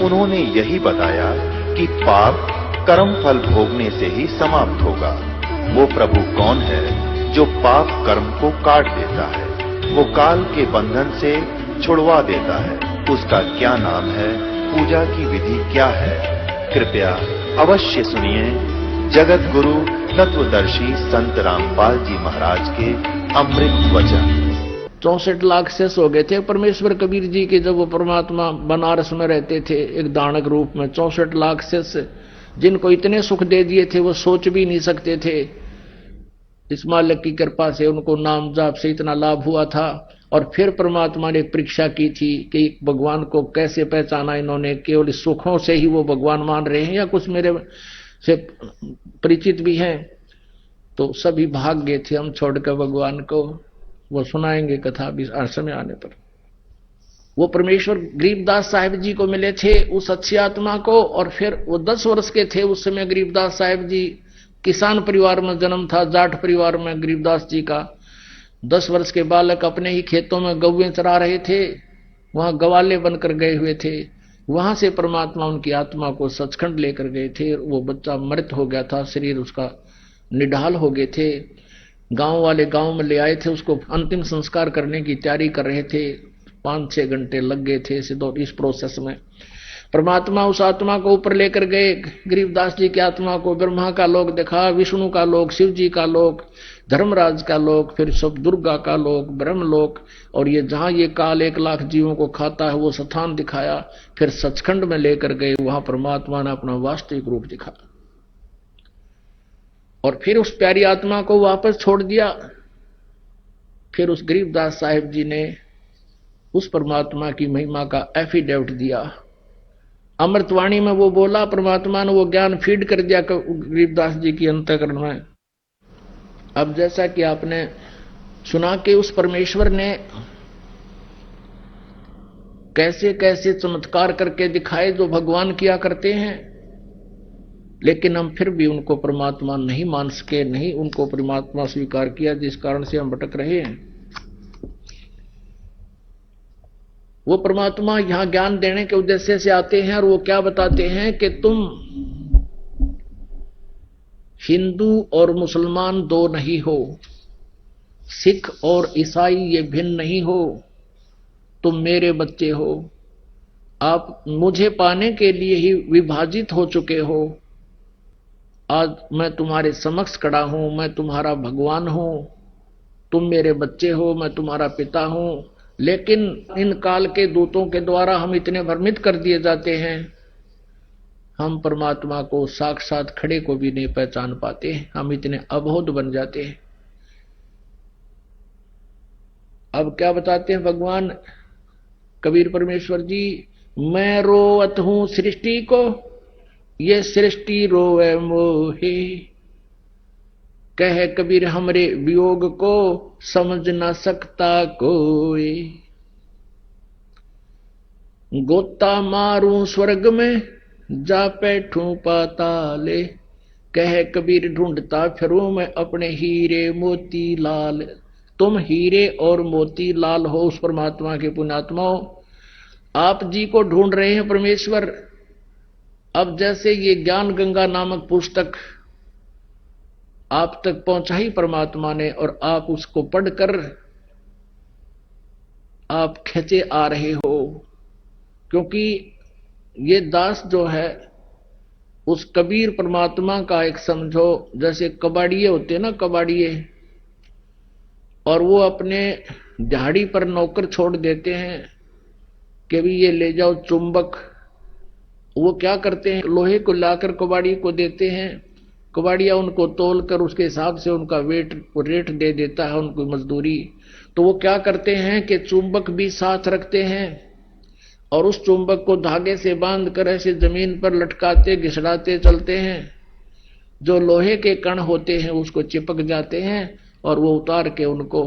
उन्होंने यही बताया कि पाप कर्म फल भोगने से ही समाप्त होगा। वो प्रभु कौन है जो पाप कर्म को काट देता है, वो काल के बंधन से छुड़वा देता है। उसका क्या नाम है, पूजा की विधि क्या है? कृपया अवश्य सुनिए जगत गुरु तत्वदर्शी संत रामपाल जी महाराज के अमृत वचन। 64 लाख शेष हो गए थे परमेश्वर कबीर जी के, जब वो परमात्मा बनारस में रहते थे एक दानक रूप में। 64 लाख शेष जिनको इतने सुख दे दिए थे वो सोच भी नहीं सकते थे। इस मालिक की कृपा से उनको नाम जाप से इतना लाभ हुआ था। और फिर परमात्मा ने एक परीक्षा की थी कि भगवान को कैसे पहचाना इन्होंने, केवल सुखों से ही वो भगवान मान रहे हैं या कुछ मेरे से परिचित भी हैं। तो सभी भाग गए थे हम छोड़कर भगवान को। वो सुनाएंगे कथा भी समय आने पर। वो परमेश्वर गरीबदास साहिब जी को मिले थे, उस अच्छी आत्मा को। और फिर वो 10 वर्ष के थे उस समय। गरीबदास साहिब जी किसान परिवार में जन्म था, जाट परिवार में गरीबदास जी का। 10 वर्ष के बालक अपने ही खेतों में गौएं चरा रहे थे, वहां गवाले बनकर गए हुए थे। वहां से परमात्मा उनकी आत्मा को सचखंड लेकर गए थे। वो बच्चा मृत हो गया था, शरीर उसका निढाल हो गए थे। गांव वाले गांव में ले आए थे, उसको अंतिम संस्कार करने की तैयारी कर रहे थे। 5-6 घंटे लग गए थे इस प्रोसेस में। परमात्मा उस आत्मा को ऊपर लेकर गए। गरीबदास जी की आत्मा को ब्रह्मा का लोक दिखा, विष्णु का लोक, शिव जी का लोक, धर्मराज का लोक, फिर सब दुर्गा का लोक, ब्रह्मलोक। और ये जहां ये काल 1 लाख जीवों को खाता है वो स्थान दिखाया। फिर सचखंड में लेकर गए, वहां परमात्मा ने अपना वास्तविक रूप दिखाया। और फिर उस प्यारी आत्मा को वापस छोड़ दिया। फिर उस गरीबदास साहिब जी ने उस परमात्मा की महिमा का एफिडेविट दिया। अमृतवाणी में वो बोला, परमात्मा ने वो ज्ञान फीड कर दिया गरीबदास जी की अंतःकरण में। अब जैसा कि आपने सुना कि उस परमेश्वर ने कैसे कैसे चमत्कार करके दिखाए जो भगवान किया करते हैं, लेकिन हम फिर भी उनको परमात्मा नहीं मान सके, नहीं उनको परमात्मा स्वीकार किया, जिस कारण से हम भटक रहे हैं। वो परमात्मा यहां ज्ञान देने के उद्देश्य से आते हैं। और वो क्या बताते हैं कि तुम हिंदू और मुसलमान दो नहीं हो, सिख और ईसाई ये भिन्न नहीं हो, तुम मेरे बच्चे हो। आप मुझे पाने के लिए ही विभाजित हो चुके हो। आज मैं तुम्हारे समक्ष खड़ा हूं, मैं तुम्हारा भगवान हूं, तुम मेरे बच्चे हो, मैं तुम्हारा पिता हूं। लेकिन इन काल के दूतों के द्वारा हम इतने भ्रमित कर दिए जाते हैं, हम परमात्मा को साक्षात खड़े को भी नहीं पहचान पाते, हम इतने अबोध बन जाते हैं। अब क्या बताते हैं भगवान कबीर परमेश्वर जी, मैं रोवत हूं सृष्टि को, ये सृष्टि रोवे मोहे। कह कबीर हमरे वियोग को, समझ ना सकता कोई। गोता मारूं स्वर्ग में, जा बैठूं पाताले। कह कबीर ढूंढता फिरूं मैं अपने हीरे मोती लाल। तुम हीरे और मोती लाल हो उस परमात्मा के पुण्यात्माओं। आप जी को ढूंढ रहे हैं परमेश्वर। अब जैसे ये ज्ञान गंगा नामक पुस्तक आप तक पहुंचाई परमात्मा ने, और आप उसको पढ़कर आप खींचे आ रहे हो, क्योंकि ये दास जो है उस कबीर परमात्मा का एक समझो जैसे कबाड़िए होते हैं ना, कबाड़िए, और वो अपने झाड़ी पर नौकर छोड़ देते हैं कि भी ये ले जाओ चुंबक। वो क्या करते हैं, लोहे को लाकर कबाड़ी को देते हैं, कबाड़िया उनको तोलकर उसके हिसाब से उनका रेट दे देता है उनको मजदूरी। तो वो क्या करते हैं कि चुंबक भी साथ रखते हैं और उस चुंबक को धागे से बांधकर ऐसे जमीन पर लटकाते घिसड़ाते चलते हैं। जो लोहे के कण होते हैं उसको चिपक जाते हैं और वो उतार के उनको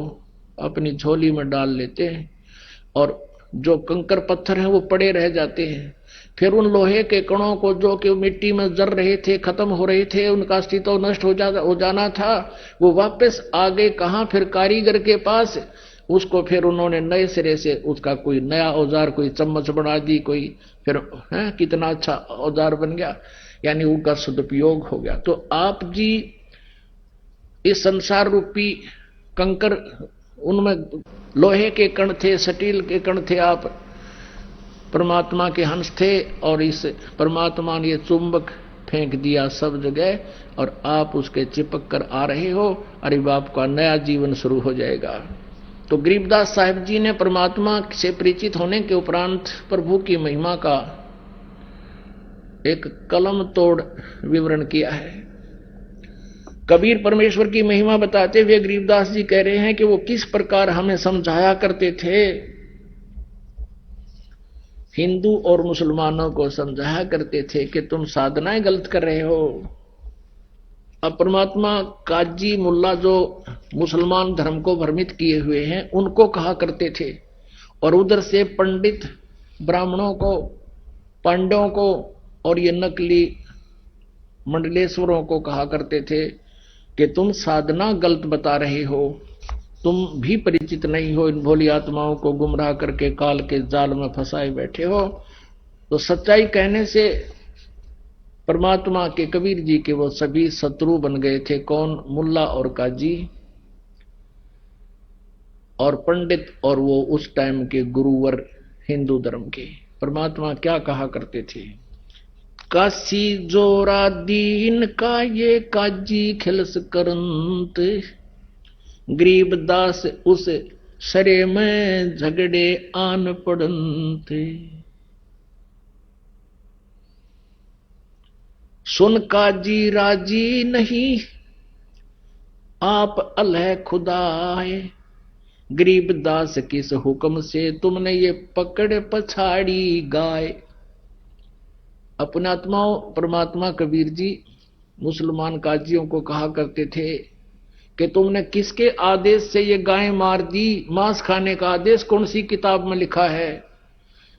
अपनी झोली में डाल लेते हैं, और जो कंकर पत्थर हैं वो पड़े रह जाते हैं। फिर उन लोहे के कणों को जो कि मिट्टी में जर रहे थे, खत्म हो रहे थे, उनका अस्तित्व नष्ट हो जाना था, वो वापस आ गए कहां, फिर कारीगर के पास। उसको फिर उन्होंने नए सिरे से उसका कोई नया औजार, कोई चम्मच बना दी, कोई फिर कितना अच्छा औजार बन गया, यानी उनका सदुपयोग हो गया। तो आप जी इस संसार रूपी कंकर, उनमें लोहे के कण थे, स्टील के कण थे, आप परमात्मा के हंस थे, और इस परमात्मा ने चुंबक फेंक दिया सब जगह, और आप उसके चिपक कर आ रहे हो, अरे बाप का नया जीवन शुरू हो जाएगा। तो गरीबदास साहिब जी ने परमात्मा से परिचित होने के उपरांत प्रभु की महिमा का एक कलम तोड़ विवरण किया है। कबीर परमेश्वर की महिमा बताते हुए गरीबदास जी कह रहे हैं कि वो किस प्रकार हमें समझाया करते थे, हिंदू और मुसलमानों को समझाया करते थे कि तुम साधनाएं गलत कर रहे हो। अब परमात्मा काजी मुल्ला जो मुसलमान धर्म को भ्रमित किए हुए हैं उनको कहा करते थे, और उधर से पंडित ब्राह्मणों को, पांडवों को और ये नकली मंडलेश्वरों को कहा करते थे कि तुम साधना गलत बता रहे हो, तुम भी परिचित नहीं हो, इन भोली आत्माओं को गुमराह करके काल के जाल में फंसाए बैठे हो। तो सच्चाई कहने से परमात्मा के कबीर जी के वो सभी शत्रु बन गए थे। कौन? मुल्ला और काजी और पंडित, और वो उस टाइम के गुरुवर हिंदू धर्म के। परमात्मा क्या कहा करते थे? काशी जोरा दीन का ये काजी खिलस करंत, गरीबदास उस सरे में झगड़े आन पड़ंत। सुन काजी राजी नहीं आप अलह खुदाए, गरीबदास किस हुक्म से तुमने ये पकड़ पछाड़ी गाय। अपने आत्माओं परमात्मा कबीर जी मुसलमान काजियों को कहा करते थे कि तुमने किसके आदेश से ये गाय मार दी? मांस खाने का आदेश कौन सी किताब में लिखा है?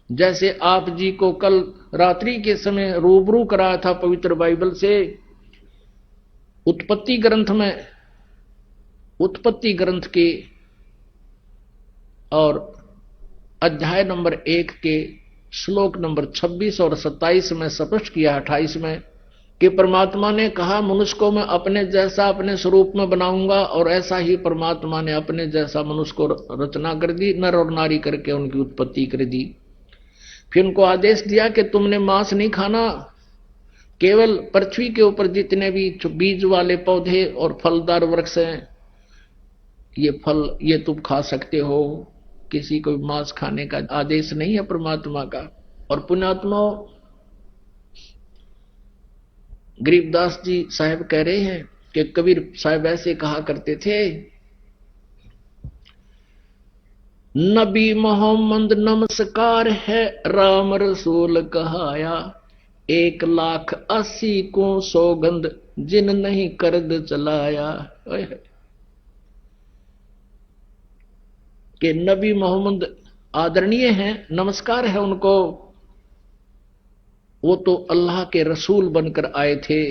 जैसे आप जी को कल रात्रि के समय रूबरू कराया था पवित्र बाइबल से, उत्पत्ति ग्रंथ में, उत्पत्ति ग्रंथ के और अध्याय नंबर 1 के श्लोक नंबर 26 और 27 में स्पष्ट किया, 28 में, कि परमात्मा ने कहा मनुष्य को मैं अपने जैसा अपने स्वरूप में बनाऊंगा, और ऐसा ही परमात्मा ने अपने जैसा मनुष्य को रचना कर दी, नर और नारी करके उनकी उत्पत्ति कर दी। फिर उनको आदेश दिया कि तुमने मांस नहीं खाना, केवल पृथ्वी के ऊपर जितने भी बीज वाले पौधे और फलदार वृक्ष हैं, ये फल ये तुम खा सकते हो, किसी को मांस खाने का आदेश नहीं है परमात्मा का। और पुण्यात्मा गरीबदास जी साहब कह रहे हैं कि कबीर साहब ऐसे कहा करते थे, नबी मोहम्मद नमस्कार है राम रसूल कहाया, 1,80,000 को सौगंध जिन नहीं कर्द चलाया। कि नबी मोहम्मद आदरणीय हैं, नमस्कार है उनको, वो तो अल्लाह के रसूल बनकर आए थे,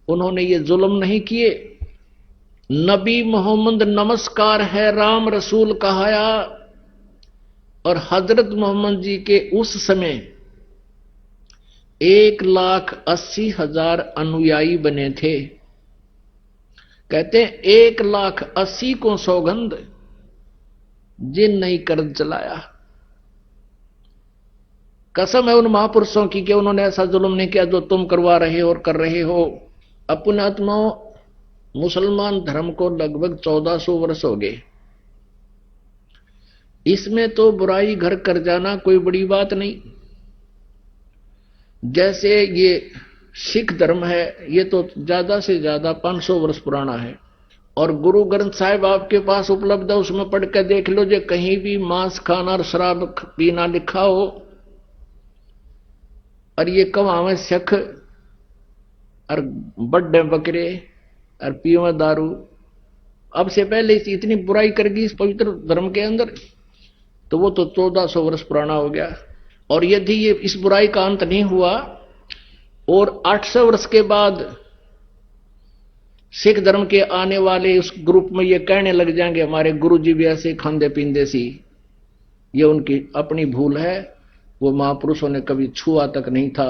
उन्होंने ये जुल्म नहीं किए। नबी मोहम्मद नमस्कार है राम रसूल कहाया, और हजरत मोहम्मद जी के उस समय 1,80,000 अनुयायी बने थे। कहते 1,80,000 को सौगंध जिन नहीं कर्ज चलाया। कसम है उन महापुरुषों की कि उन्होंने ऐसा जुल्म नहीं किया जो तुम करवा रहे हो और कर रहे हो। अपने आत्माओं मुसलमान धर्म को लगभग 1400 वर्ष हो गए। इसमें तो बुराई घर कर जाना कोई बड़ी बात नहीं। जैसे ये सिख धर्म है, ये तो ज्यादा से ज्यादा 500 वर्ष पुराना है, और गुरु ग्रंथ साहिब आपके पास उपलब्ध है, उसमें पढ़ के देख लो, जो कहीं भी मांस खाना और शराब पीना लिखा हो, और ये कमावे शख और बड्डे बकरे और पीवा दारू। अब से पहले इतनी बुराई करगी इस पवित्र धर्म के अंदर, तो वो तो 1400 वर्ष पुराना हो गया। और यदि ये इस बुराई का अंत नहीं हुआ और 800 वर्ष के बाद सिख धर्म के आने वाले उस ग्रुप में ये कहने लग जाएंगे हमारे गुरु जी भी ऐसे खांदे पींदे सी। ये उनकी अपनी भूल है, वो महापुरुषों ने कभी छुआ तक नहीं था।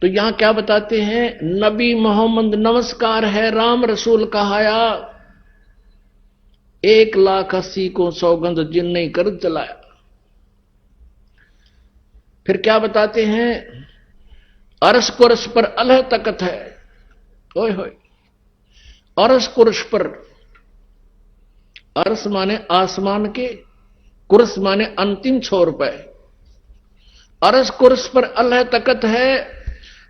तो यहां क्या बताते हैं, नबी मोहम्मद नमस्कार है राम रसूल कहाया, 1,80,000 को सौगंध जिन नहीं कर चलाया। फिर क्या बताते हैं, अरस कुरस पर अलह तकत है। ओए होए, अरस कुरस पर, अरस माने आसमान के, कुरस माने अंतिम छोर पे। अरस कुरस पर अल्लाह तकत है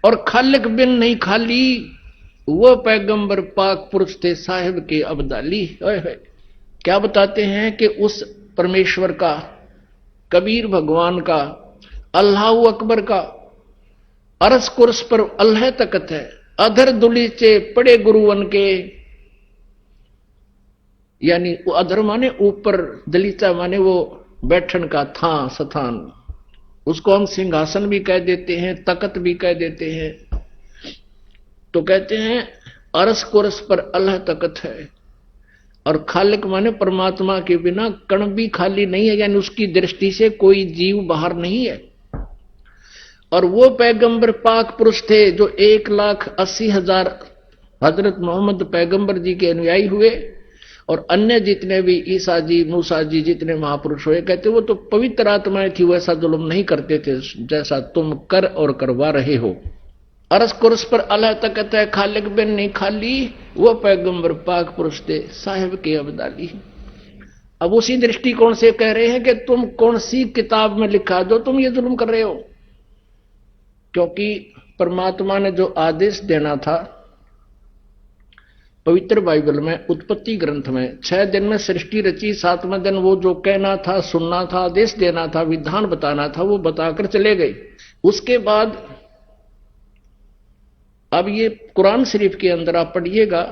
और खालिक बिन नहीं खाली, वो पैगंबर पाक पुरुष थे साहिब के अब्दाली। क्या बताते हैं कि उस परमेश्वर का, कबीर भगवान का, अल्लाह अकबर का अरस कुरस पर अल्लाह तकत है। अधर दुलीचे पड़े गुरुवन के, यानी अधर माने ऊपर, दलीचा माने वो बैठन का था स्थान, उसको हम सिंहासन भी कह देते हैं, तकत भी कह देते हैं। तो कहते हैं अरस कुरस पर अल्लाह तकत है और खालिक माने परमात्मा के बिना कण भी खाली नहीं है, यानी उसकी दृष्टि से कोई जीव बाहर नहीं है। और वो पैगंबर पाक पुरुष थे जो 1,80,000 हजरत मोहम्मद पैगंबर जी के अनुयायी हुए, और अन्य जितने भी ईसा जी, मूसा जी, जितने महापुरुष हुए, कहते वो तो पवित्र आत्माएं थी, वैसा जुल्म नहीं करते थे जैसा तुम कर और करवा रहे हो। अरस कुरस पर अल्लाह तकत है, खालिक बिन नहीं खाली, वो पैगंबर पाक पुरुष थे साहिब के अब्दाली। अब उसी दृष्टिकोण से कह रहे हैं कि तुम कौन सी किताब में लिखा जो तुम ये जुल्म कर रहे हो, क्योंकि परमात्मा ने जो आदेश देना था पवित्र बाइबल में, उत्पत्ति ग्रंथ में, 6 दिन में सृष्टि रची, 7वें दिन वो जो कहना था, सुनना था, आदेश देना था, विधान बताना था, वो बताकर चले गए। उसके बाद अब ये कुरान शरीफ के अंदर आप पढ़िएगा,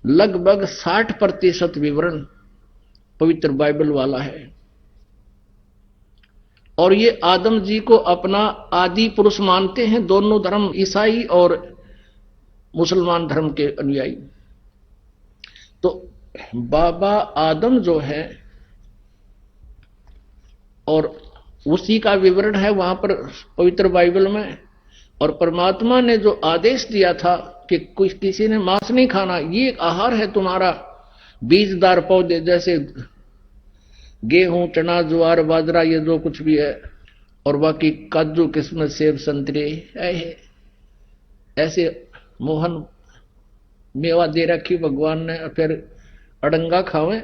लगभग 60% विवरण पवित्र बाइबल वाला है। और ये आदम जी को अपना आदि पुरुष मानते हैं, दोनों धर्म, ईसाई और मुसलमान धर्म के अनुयायी। तो बाबा आदम जो है, और उसी का विवरण है वहां पर पवित्र बाइबल में। और परमात्मा ने जो आदेश दिया था कि किसी ने मांस नहीं खाना, ये आहार है तुम्हारा, बीजदार पौधे जैसे गेहूं, चना, ज्वार, बाजरा, ये जो कुछ भी है, और बाकी काजू, किस्मत, सेब, संतरे, ऐसे मोहन मेवा दे रखी भगवान ने, फिर अड़ंगा खावे।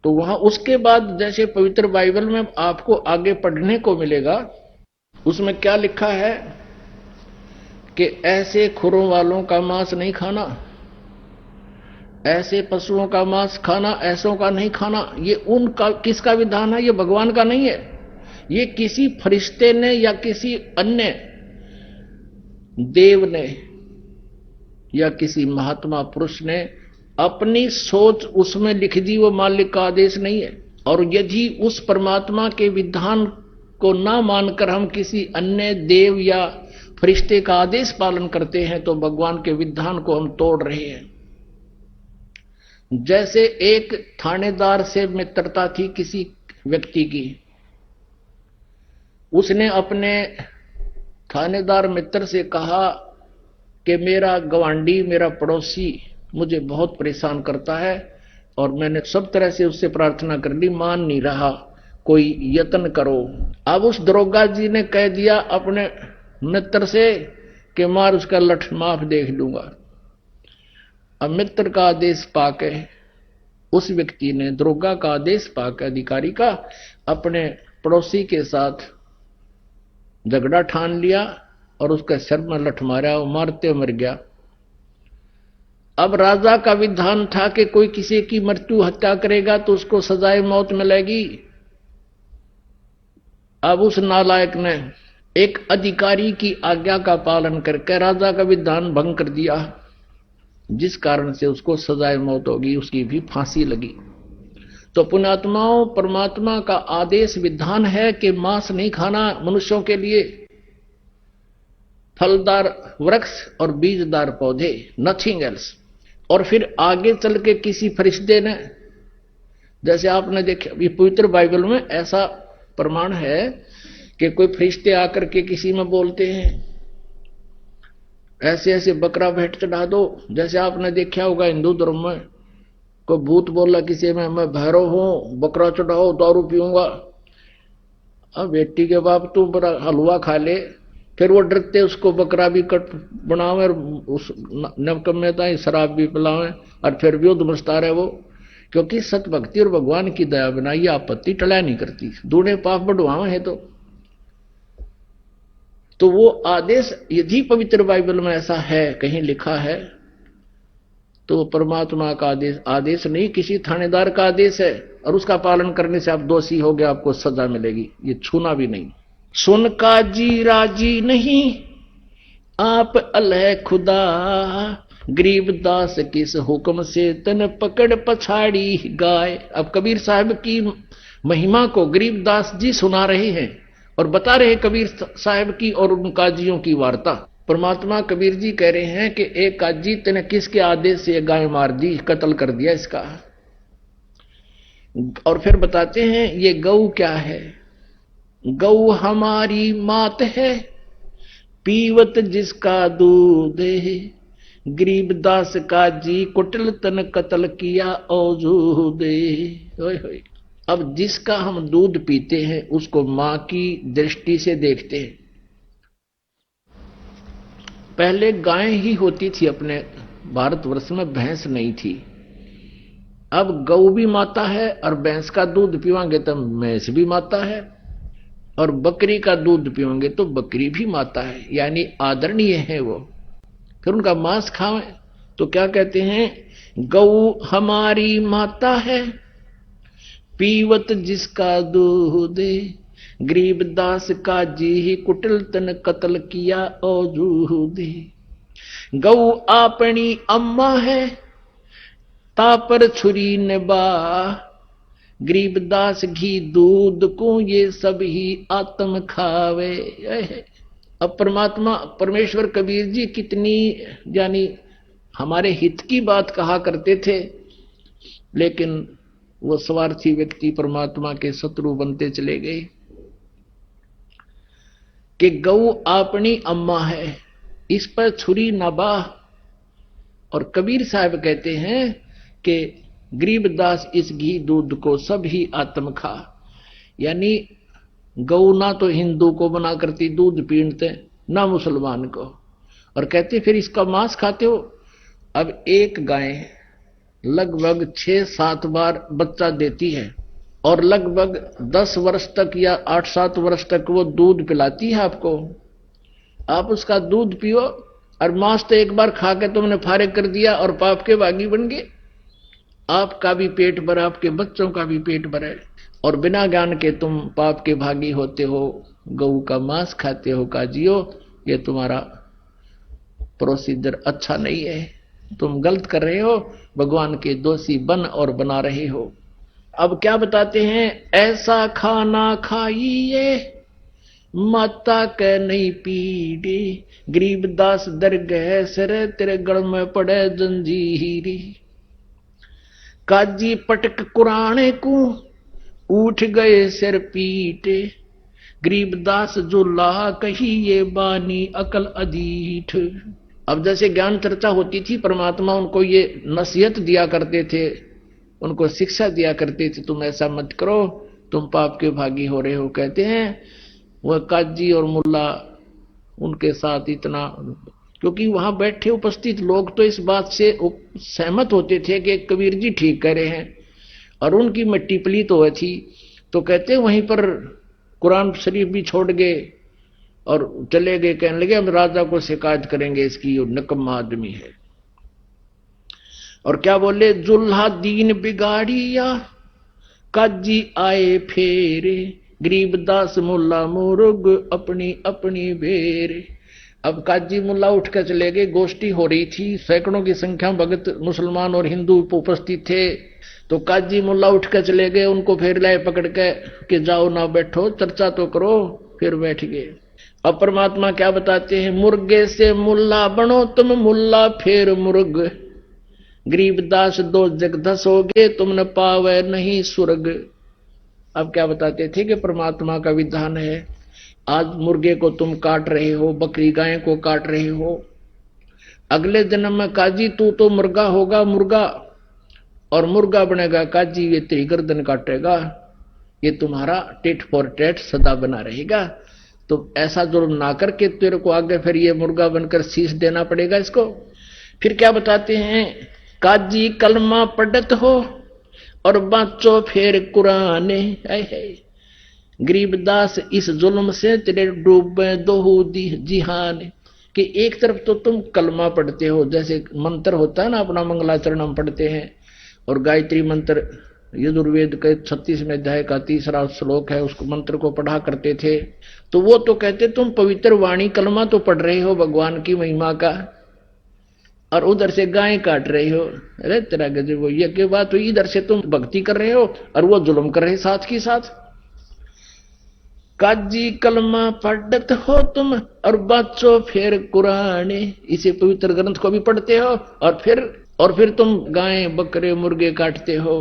तो वहां उसके बाद जैसे पवित्र बाइबल में आपको आगे पढ़ने को मिलेगा, उसमें क्या लिखा है कि ऐसे खुरों वालों का मांस नहीं खाना, ऐसे पशुओं का मांस खाना, ऐसों का नहीं खाना। ये उनका किसका विधान है? ये भगवान का नहीं है, ये किसी फरिश्ते ने या किसी अन्य देव ने या किसी महात्मा पुरुष ने अपनी सोच उसमें लिख दी, वो मालिक का आदेश नहीं है। और यदि उस परमात्मा के विधान को ना मानकर हम किसी अन्य देव या फरिश्ते का आदेश पालन करते हैं तो भगवान के विधान को हम तोड़ रहे हैं। जैसे एक थानेदार से मित्रता थी किसी व्यक्ति की, उसने अपने थानेदार मित्र से कहा कि मेरा गवांडी, मेरा पड़ोसी मुझे बहुत परेशान करता है और मैंने सब तरह से उससे प्रार्थना कर ली, मान नहीं रहा, कोई यत्न करो। अब उस दरोगा जी ने कह दिया अपने मित्र से कि मार उसका लठ, माफ देख लूंगा। अब मित्र का आदेश पाके उस व्यक्ति ने, दरोगा का आदेश पाके, अधिकारी का, अपने पड़ोसी के साथ झगड़ा ठान लिया और उसके सिर में लठ मारा, वो मारते मर गया। अब राजा का विधान था कि कोई किसी की मृत्यु हत्या करेगा तो उसको सजाए मौत मिलेगी। अब उस नालायक ने एक अधिकारी की आज्ञा का पालन करके राजा का विधान भंग कर दिया, जिस कारण से उसको सजाए मौत होगी, उसकी भी फांसी लगी। तो पुण्यात्माओं, परमात्मा का आदेश विधान है कि मांस नहीं खाना मनुष्यों के लिए, फलदार वृक्ष और बीजदार पौधे, नथिंग एल्स। और फिर आगे चल के किसी फरिश्ते ने, जैसे आपने देखा ये पवित्र बाइबल में ऐसा प्रमाण है कि कोई फरिश्ते आकर के किसी में बोलते हैं ऐसे ऐसे बकरा भेंट चढ़ा दो। जैसे आपने देखा होगा हिंदू धर्म में कोई भूत बोला किसी में, मैं भैरव हूं, बकरा चढ़ाओ, दारू पीऊंगा। अब बेटी के बाप तू बड़ा हलवा खा ले, फिर वो डरते उसको बकरा भी कट बनावे और उस नवकम्यता शराब भी पिलावे और फिर भी मचता रहे वो, क्योंकि सत भक्ति और भगवान की दया बिना ये आपत्ति टला नहीं करती, दूने पाप बढ़वावे है। तो वो आदेश यदि पवित्र बाइबल में ऐसा है कहीं लिखा है तो परमात्मा का आदेश नहीं, किसी थानेदार का आदेश है, और उसका पालन करने से आप दोषी हो गए, आपको सजा मिलेगी, ये छूना भी नहीं। सुन काजी राजी नहीं आप अलह खुदा, गरीबदास किस हुक्म से तन पकड़ पछाड़ी गाय। अब कबीर साहब की महिमा को गरीबदास जी सुना रहे हैं और बता रहे कबीर साहब की और उन काजियों की वार्ता। परमात्मा कबीर जी कह रहे हैं कि एक काजी तेने किसके आदेश से गाय मार दी, कत्ल कर दिया इसका। और फिर बताते हैं ये गऊ क्या है, गऊ हमारी मात है, पीवत जिसका दूध है, गरीबदास काजी कुटिल तन कत्ल किया औजूद। अब जिसका हम दूध पीते हैं उसको मां की दृष्टि से देखते हैं। पहले गाय ही होती थी अपने भारतवर्ष में, भैंस नहीं थी। अब गऊ भी माता है और भैंस का दूध पीवांगे तो भैंस भी माता है, और बकरी का दूध पीवांगे तो बकरी भी माता है, यानी आदरणीय है वो। फिर उनका मांस खाएं तो क्या कहते हैं, गऊ हमारी माता है, पीवत जिसका दूध, गरीबदास का जी ही कुटिल तन कत्ल किया औजूद। गऊ अपनी अम्मा है, तापर छुरी निभा, गरीबदास घी दूध को ये सब ही आत्म खावे। अब परमात्मा परमेश्वर कबीर जी कितनी यानी हमारे हित की बात कहा करते थे, लेकिन वो स्वार्थी व्यक्ति परमात्मा के शत्रु बनते चले गए। कि गऊ अपनी अम्मा है, इस पर छुरी न बाह। और कबीर साहब कहते हैं कि गरीबदास इस घी दूध को सब ही आत्म खा, यानी गऊ ना तो हिंदू को बना करती दूध पीते ना मुसलमान को, और कहते फिर इसका मांस खाते हो। अब एक गाय लगभग 6-7 बार बच्चा देती है और लगभग 10 वर्ष तक या 8-7 वर्ष तक वो दूध पिलाती है आपको। आप उसका दूध पियो और मांस तो एक बार खा के तुमने फारिग कर दिया और पाप के भागी बन गए। आपका भी पेट भरा, आपके बच्चों का भी पेट भरा, और बिना ज्ञान के तुम पाप के भागी होते हो, गऊ का मांस खाते हो। काजियो, ये तुम्हारा प्रोसीजर अच्छा नहीं है, तुम गलत कर रहे हो, भगवान के दोषी बन और बना रहे हो। अब क्या बताते हैं, ऐसा खाना खाइए माता के नहीं पीड़े, गरीबदास दरगह सर तेरे गल में पड़े जंजीरी। काजी पटक कुराने को उठ गए सिर पीटे, गरीबदास जो ला कही ये बानी अकल अधीठ। अब जैसे ज्ञान चर्चा होती थी, परमात्मा उनको ये नसीहत दिया करते थे, उनको शिक्षा दिया करते थे, तुम ऐसा मत करो, तुम पाप के भागी हो रहे हो। कहते हैं वह काजी और मुल्ला उनके साथ इतना, क्योंकि वहां बैठे उपस्थित लोग तो इस बात से सहमत होते थे कि कबीर जी ठीक कह रहे हैं, और उनकी मिट्टी पलीत हुई थी, तो कहते वहीं पर कुरान शरीफ भी छोड़ गए और चले गए, कहने लगे हम राजा को शिकायत करेंगे, इसकी नकम्मा आदमी है। और क्या बोले, जुल्हा दीन बिगाड़िया काजी आए फेरे, गरीबदास मुल्ला मुर्ग अपनी अपनी बेरे। अब काजी मुल्ला उठ कर चले गए, गोष्ठी हो रही थी, सैकड़ों की संख्या में भगत मुसलमान और हिंदू उपस्थित थे, तो काजी मुल्ला उठ कर चले गए, उनको फेर लाए पकड़ के कि जाओ ना बैठो, चर्चा तो करो। फिर बैठ गए। अब परमात्मा क्या बताते हैं, मुर्गे से मुल्ला बनो तुम, मुल्ला फिर मुर्ग, गरीबदास दो जग धसोगे, तुम न पावे नहीं स्वर्ग। अब क्या बताते थे कि परमात्मा का विधान है, आज मुर्गे को तुम काट रहे हो, बकरी गाय को काट रहे हो, अगले जन्म में काजी तू तो मुर्गा होगा, मुर्गा, और मुर्गा बनेगा काजी, ये तेरी गर्दन काटेगा, ये तुम्हारा टेट फॉर टेट सदा बना रहेगा। तो ऐसा जुर्म ना करके तेरे को आगे फिर ये मुर्गा बनकर शीश देना पड़ेगा इसको। फिर क्या बताते हैं, काजी कलमा पढ़त हो और बाँचो फिर कुराने, है गरीबदास इस जुल्म से तेरे डूबे दोहू जिहान, कि एक तरफ तो तुम कलमा पढ़ते हो, जैसे मंत्र होता है ना अपना मंगलाचरण हम पढ़ते हैं, और गायत्री मंत्र यजुर्वेद के 36वें अध्याय का 3रा श्लोक है, उसको मंत्र को पढ़ा करते थे। तो वो तो कहते तुम पवित्र वाणी कलमा तो पढ़ रहे हो भगवान की महिमा का, और उधर से गाय काट रहे हो, अरे तेरा गजब वो ये के बात हुई, इधर से तुम भक्ति कर रहे हो और वो जुल्म कर रहे साथ की साथ। काजी कलमा पढ़त हो तुम और बाँचो फिर कुराने, इसे पवित्र ग्रंथ को भी पढ़ते हो और फिर तुम गाय बकरे मुर्गे काटते हो।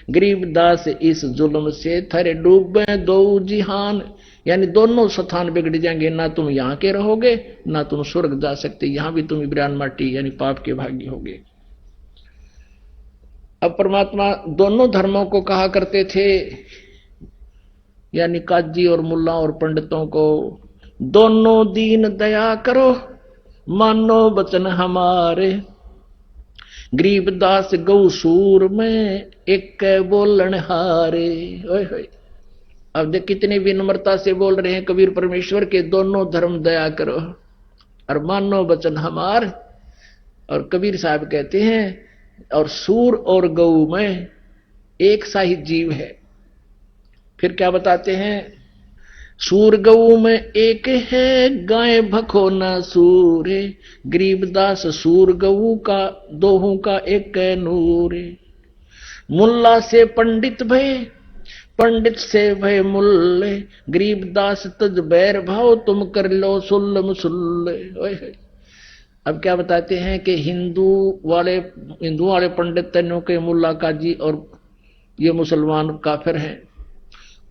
गरीबदास इस जुल्म से थरे डूबे दो जिहान, यानी दोनों स्थान बिगड़ जाएंगे, ना तुम यहाँ के रहोगे ना तुम स्वर्ग जा सकते, यहां भी तुम इब्रान माटी यानी पाप के भागी होगे। अब परमात्मा दोनों धर्मों को कहा करते थे, यानी काजी और मुल्ला और पंडितों को, दोनों दीन दया करो मानो बचन हमारे, गरीबदास गौ सूर में एक बोलन हारे। ओए होए, अब देख कितनी विनम्रता से बोल रहे हैं कबीर परमेश्वर के, दोनों धर्म दया करो और मानो बचन हमार। और कबीर साहब कहते हैं और सूर और गऊ में एक सा ही जीव है। फिर क्या बताते हैं, सूर गऊ में एक है गाय भखो न सूर, गरीबदास सूर गऊ का दोहों का एक नूर, मुल्ला से पंडित भय पंडित से भय मुल्ले, गरीबदास तज बैर भाव तुम कर लो सुल्ल मुसुल्ले। अब क्या बताते हैं कि हिंदू वाले पंडित तनों के मुल्ला काजी और ये मुसलमान काफिर हैं,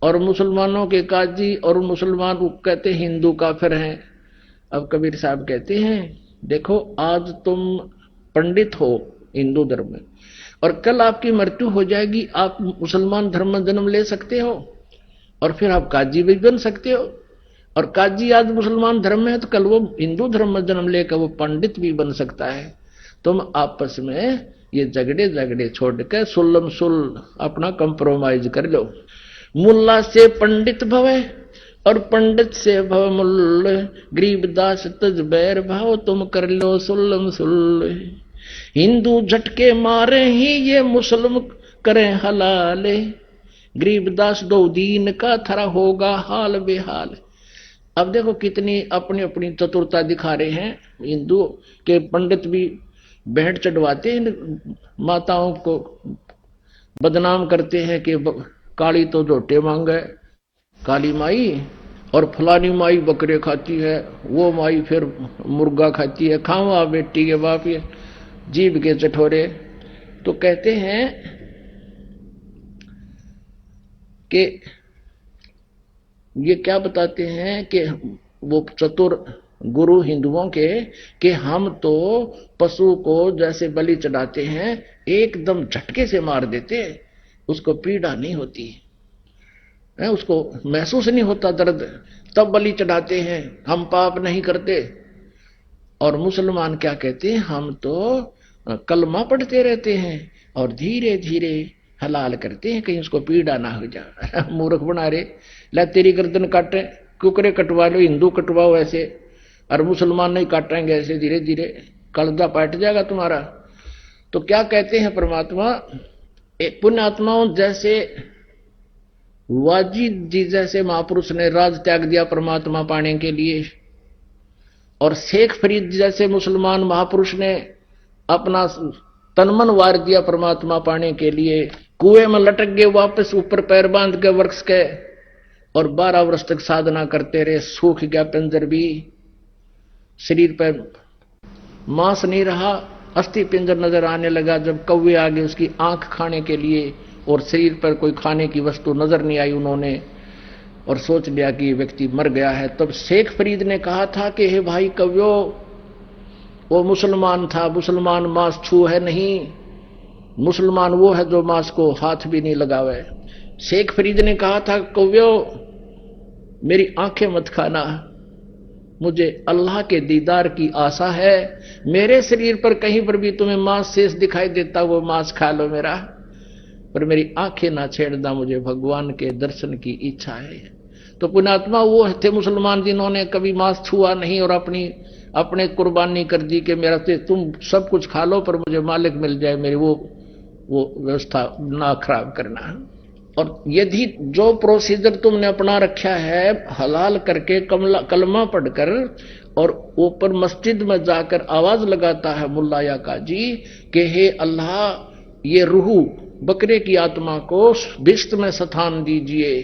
और मुसलमानों के काजी और मुसलमान कहते हिंदू काफिर हैं। अब कबीर साहब कहते हैं देखो, आज तुम पंडित हो हिंदू धर्म में और कल आपकी मृत्यु हो जाएगी, आप मुसलमान धर्म में जन्म ले सकते हो और फिर आप काजी भी बन सकते हो, और काजी आज मुसलमान धर्म में है तो कल वो हिंदू धर्म में जन्म लेकर वो पंडित भी बन सकता है। तुम आपस में ये झगड़े छोड़कर सुल्लम सुल अपना कंप्रोमाइज कर लो। मुल्ला से पंडित भवे और पंडित से भव मुल्ल, गरीबदास तज बैर भाव तुम कर लो सुल्लम सुल, हिंदू झटके मारे ही ये मुस्लिम करें हलाले, गरीबदास दो दीन का थरा होगा हाल बेहाल। अब देखो कितनी अपनी अपनी चतुरता दिखा रहे हैं। हिंदू के पंडित भी भेंट चढ़वाते हैं, माताओं को बदनाम करते हैं कि काली तो झोटे मांगे काली माई, और फलानी माई बकरे खाती है, वो माई फिर मुर्गा खाती है, खावा बेटी के बाप ये जीभ के चठोरे। तो कहते हैं कि ये क्या बताते हैं कि वो चतुर गुरु हिंदुओं के कि हम तो पशु को जैसे बलि चढ़ाते हैं एकदम झटके से मार देते, उसको पीड़ा नहीं होती है, उसको महसूस नहीं होता दर्द, तब बलि चढ़ाते हैं, हम पाप नहीं करते। और मुसलमान क्या कहते हैं, हम तो कलमा पढ़ते रहते हैं और धीरे धीरे हलाल करते हैं, कहीं उसको पीड़ा ना हो जाए। मूर्ख बना रहे, ला तेरी गर्दन काटे, कुकरे कटवा लो, हिंदू कटवाओ ऐसे, और मुसलमान नहीं काटेंगे ऐसे, धीरे धीरे कलजा पाट जाएगा तुम्हारा। तो क्या कहते हैं परमात्मा, पुण्य आत्माओं जैसे वाजिद जी जैसे महापुरुष ने राज त्याग दिया परमात्मा पाने के लिए, और शेख फरीद जैसे मुसलमान महापुरुष ने अपना तनमन वार दिया परमात्मा पाने के लिए, कुएं में लटक गए वापस ऊपर पैर बांध के वृक्ष के, और 12 वर्ष तक साधना करते रहे, सूख गया पिंजर भी, शरीर पर मांस नहीं रहा, अस्थि पिंजर नजर आने लगा। जब कौवे आ गए उसकी आंख खाने के लिए और शरीर पर कोई खाने की वस्तु नजर नहीं आई उन्होंने, और सोच लिया कि ये व्यक्ति मर गया है। तब शेख फरीद ने कहा था कि हे भाई कव्यो, वो मुसलमान था, मुसलमान मांस छू है नहीं, मुसलमान वो है जो मांस को हाथ भी नहीं लगावे। शेख फरीद ने कहा था कव्यो मेरी आंखें मत खाना, मुझे अल्लाह के दीदार की आशा है, मेरे शरीर पर कहीं पर भी तुम्हें मांस शेष दिखाई देता वो मांस खा लो मेरा, पर मेरी आंखें ना छेड़ना, मुझे भगवान के दर्शन की इच्छा है। तो पुण्यात्मा वो थे मुसलमान जिन्होंने कभी मांस छुआ नहीं और अपने कुर्बानी कर दी कि मेरा तुम सब कुछ खा लो पर मुझे मालिक मिल जाए, मेरी वो व्यवस्था ना खराब करना। और यदि जो प्रोसीजर तुमने अपना रखा है हलाल करके कलमा पढ़कर और ऊपर मस्जिद में जाकर आवाज लगाता है मुल्ला या काजी कि हे अल्लाह ये रूह बकरे की आत्मा को भिष्ट में स्थान दीजिए।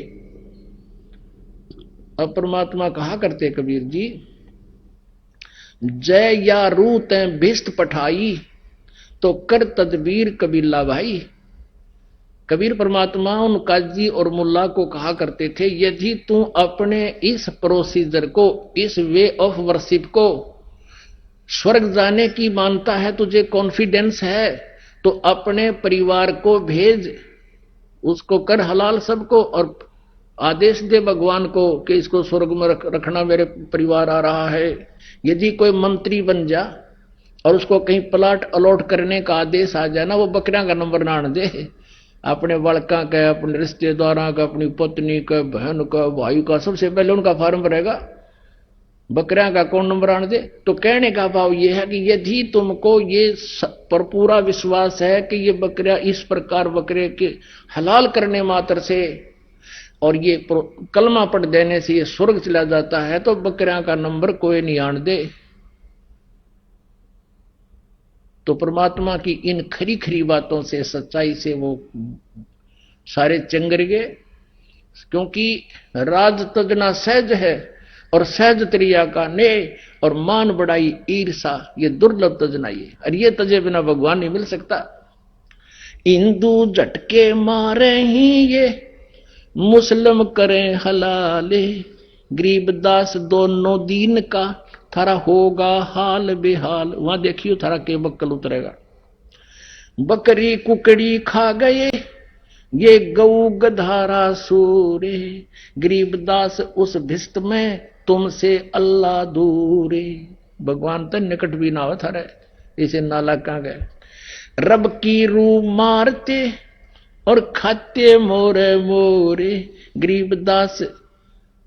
अब परमात्मा कहा करते कबीर जी, जय या रूह तैं भिष्ट पठाई तो कर तदबीर कबीला भाई। कबीर परमात्मा उन काजी और मुल्ला को कहा करते थे, यदि तू अपने इस प्रोसीजर को, इस वे ऑफ वर्शिप को स्वर्ग जाने की मानता है, तुझे कॉन्फिडेंस है, तो अपने परिवार को भेज, उसको कर हलाल सबको और आदेश दे भगवान को कि इसको स्वर्ग में रखना, मेरे परिवार आ रहा है। यदि कोई मंत्री बन जा और उसको कहीं प्लाट अलॉट करने का आदेश आ जाए ना, वो बकरियां का नंबर ना आने दे, अपने बालका का, अपने रिश्तेदारों का, अपनी पत्नी का, बहन का, भाई का, सबसे पहले उनका फार्म भरेगा, बकरियां का कौन नंबर आने दे। तो कहने का भाव ये है कि यदि तुमको ये पर पूरा विश्वास है कि ये बकरियां इस प्रकार बकरे के हलाल करने मात्र से और ये कलमा पढ़ देने से ये स्वर्ग चला जाता है, तो बकरियां का नंबर कोई नहीं आने दे। तो परमात्मा की इन खरी खरी बातों से, सच्चाई से वो सारे चंगर गए, क्योंकि राज तजना सहज है और सहज त्रिया का ने और मान बढ़ाई ईर्षा, ये दुर्लभ तजना ये, और ये तजे बिना भगवान नहीं मिल सकता। हिंदू झटके मारे ही ये मुस्लिम करें हलाले, गरीबदास दोनों दीन का थारा होगा हाल बेहाल। वहां देखियो थारा के बक्कल उतरेगा। बकरी कुकड़ी खा गए ये गऊ गधारा सूरे, गरीबदास उस भिष्ट में तुमसे अल्लाह दूरे। भगवान तो निकट भी ना हो थारे, इसे नाला कहां गए। रब की रूह मारते और खाते मोरे मोरे, गरीबदास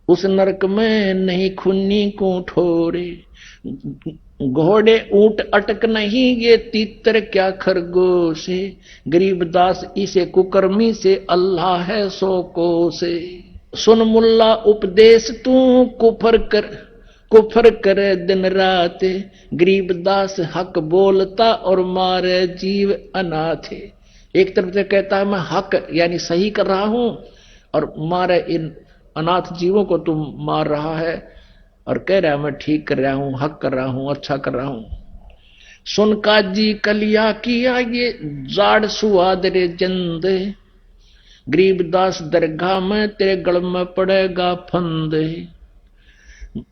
उस नरक में नहीं खुन्नी को ठोरे। घोड़े ऊंट अटक नहीं ये तीतर क्या खरगोश है, गरीबदास इसे कुकर्मी से अल्लाह है सो को से। सुन मुल्ला उपदेश तू कुफर करे दिन रात, गरीबदास हक बोलता और मारे जीव अनाथ। एक तरफ से कहता है मैं हक यानी सही कर रहा हूं और मारे इन अनाथ जीवों को तुम मार रहा है, और कह रहा है मैं ठीक कर रहा हूं, हक कर रहा हूं, अच्छा कर रहा हूं। सुन काजी कलिया किया ये जाड़ सुहाद रे जंद, गरीबदास दरगाह में तेरे गल में पड़ेगा फंद।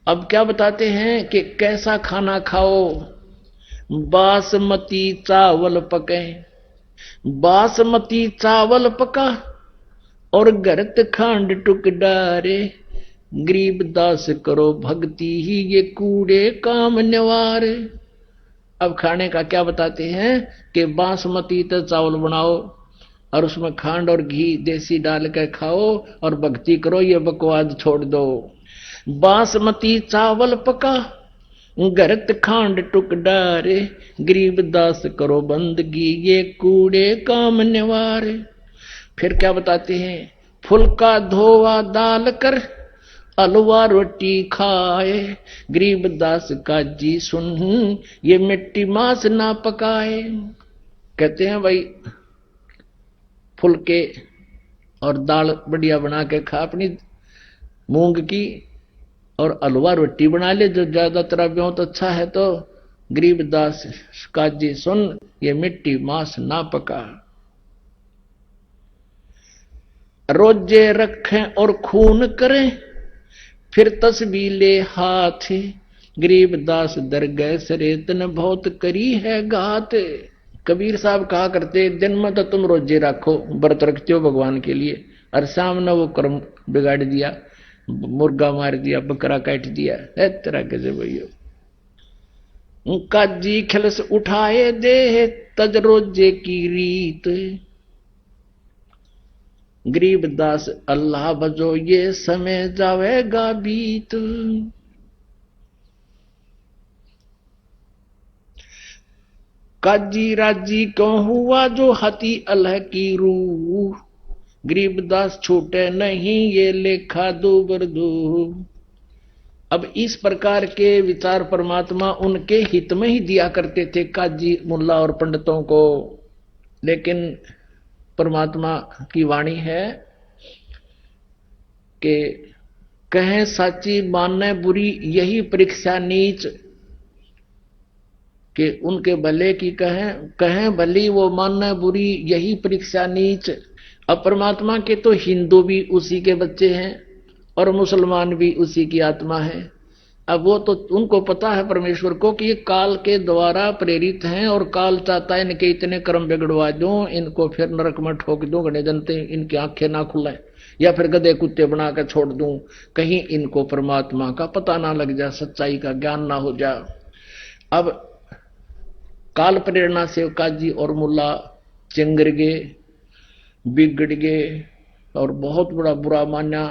अब क्या बताते हैं कि कैसा खाना खाओ, बासमती चावल पके, बासमती चावल पका और गरत खांड टुक डारे, गरीबदास करो भक्ति ही ये कूड़े काम निवार। अब खाने का क्या बताते हैं कि बासमती तो चावल बनाओ और उसमें खांड और घी देसी डाल कर खाओ और भक्ति करो, ये बकवाद छोड़ दो। बासमती चावल पका गरत खांड टुक डारे, गरीबदास करो बंदगी ये कूड़े काम निवार। फिर क्या बताते हैं, फुल्का धोवा दाल कर अलवा रोटी खाए, गरीबदास का जी सुन ये मिट्टी मांस ना पकाए। कहते हैं भाई फुल्के और दाल बढ़िया बना के खा, अपनी मूंग की और हलवा रोटी बना ले जो ज्यादा तेरा बहुत अच्छा है। तो गरीबदास काजी सुन, ये मिट्टी मांस ना पका। रोजे रखें और खून करें, फिर तस्बीह ले हाथ। गरीबदास दर गए सरेत ने बहुत करी है घात। कबीर साहब कहा करते, दिन में तो तुम रोजे रखो, व्रत रखते हो भगवान के लिए, और सामने वो कर्म बिगाड़ दिया, मुर्गा मार दिया, बकरा काट दिया, है तरह के से भैया। काजी खिलस उठाए दे तज रोजे की रीत। गरीबदास अल्लाह बजो ये समय जावेगा बीत। काजी राजी क्यों हुआ जो हाथी अल्लाह की रूह। गरीबदास छूटे नहीं ये लेखा दूबर दूर। अब इस प्रकार के विचार परमात्मा उनके हित में ही दिया करते थे काजी मुल्ला और पंडितों को। लेकिन परमात्मा की वाणी है कि कहें साची माने बुरी यही परीक्षा नीच। कि उनके भले की कहें भली वो माने बुरी यही परीक्षा नीच। अब परमात्मा के तो हिंदू भी उसी के बच्चे हैं और मुसलमान भी उसी की आत्मा है। अब वो तो उनको पता है परमेश्वर को कि ये काल के द्वारा प्रेरित हैं और काल चाहता है इनके इतने कर्म बिगड़वा दूं, इनको फिर नरक में ठोक दूं, गणे जनते इनकी आंखें ना खुलें, या फिर गधे कुत्ते बनाकर छोड़ दूं, कहीं इनको परमात्मा का पता ना लग जाए, सच्चाई का ज्ञान ना हो जाए। अब काल प्रेरणा से काजी और मुल्ला चिंगर गए, बिगड़ गए और बहुत बड़ा बुरा माना,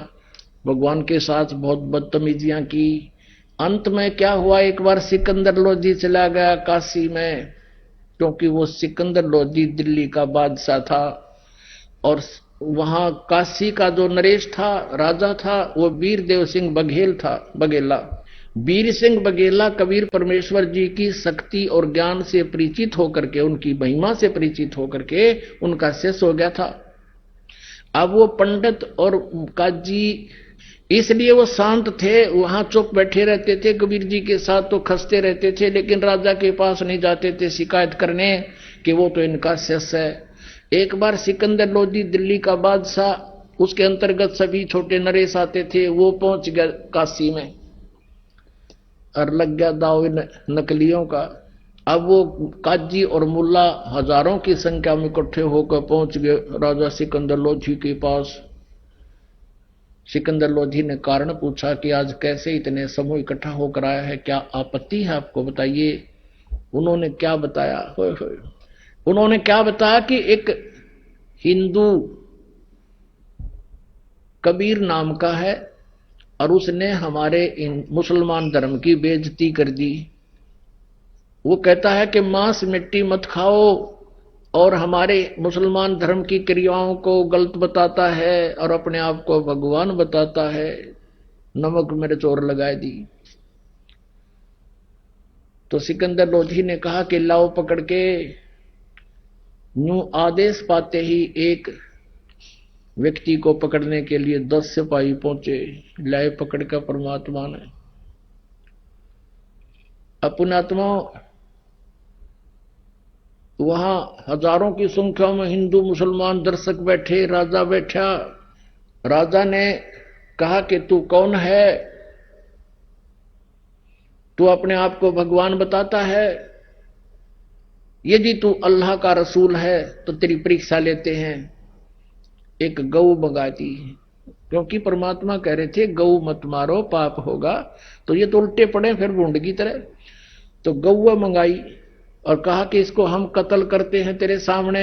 भगवान के साथ बहुत बदतमीजियां की। अंत में क्या हुआ, एक बार सिकंदर लोधी चला गया काशी में, क्योंकि वो सिकंदर लोधी दिल्ली का बादशाह था और वहां काशी का जो नरेश था, राजा था, वो वीरदेव सिंह बघेला। वीर सिंह बघेला कबीर परमेश्वर जी की शक्ति और ज्ञान से परिचित होकर के, उनकी महिमा से परिचित होकर के उनका शिष्य हो गया था। अब वो पंडित और काजी इसलिए वो शांत थे, वहां चुप बैठे रहते थे, कबीर जी के साथ तो खसते रहते थे, लेकिन राजा के पास नहीं जाते थे शिकायत करने कि वो तो इनका शिष्य है। एक बार सिकंदर लोधी दिल्ली का बादशाह, उसके अंतर्गत सभी छोटे नरेश आते थे, वो पहुंच गया काशी में और लग गया दाव नकलियों का। अब वो काजी और मुल्ला हजारों की संख्या में इकट्ठे होकर पहुंच गए राजा सिकंदर लोधी के पास। सिकंदर लोधी ने कारण पूछा कि आज कैसे इतने समूह इकट्ठा होकर आया है, क्या आपत्ति है आपको, बताइए। उन्होंने क्या बताया, उन्होंने क्या बताया कि एक हिंदू कबीर नाम का है और उसने हमारे इन मुसलमान धर्म की बेइज्जती कर दी। वो कहता है कि मांस मिट्टी मत खाओ और हमारे मुसलमान धर्म की क्रियाओं को गलत बताता है और अपने आप को भगवान बताता है। नमक मिर्च और लगाए दी। तो सिकंदर लोधी ने कहा कि लाओ पकड़ के। यूं आदेश पाते ही एक व्यक्ति को पकड़ने के लिए 10 सिपाही पहुंचे, लाए पकड़ कर परमात्मा ने। अपनात्मा वहां हजारों की संख्या में हिंदू मुसलमान दर्शक बैठे, राजा बैठा। राजा ने कहा कि तू कौन है, तू अपने आप को भगवान बताता है, यदि तू अल्लाह का रसूल है तो तेरी परीक्षा लेते हैं। एक गऊ मंगा दी, क्योंकि परमात्मा कह रहे थे गऊ मत मारो पाप होगा, तो ये तो उल्टे पड़े फिर भूंड की तरह। तो गऊ मंगाई और कहा कि इसको हम कत्ल करते हैं तेरे सामने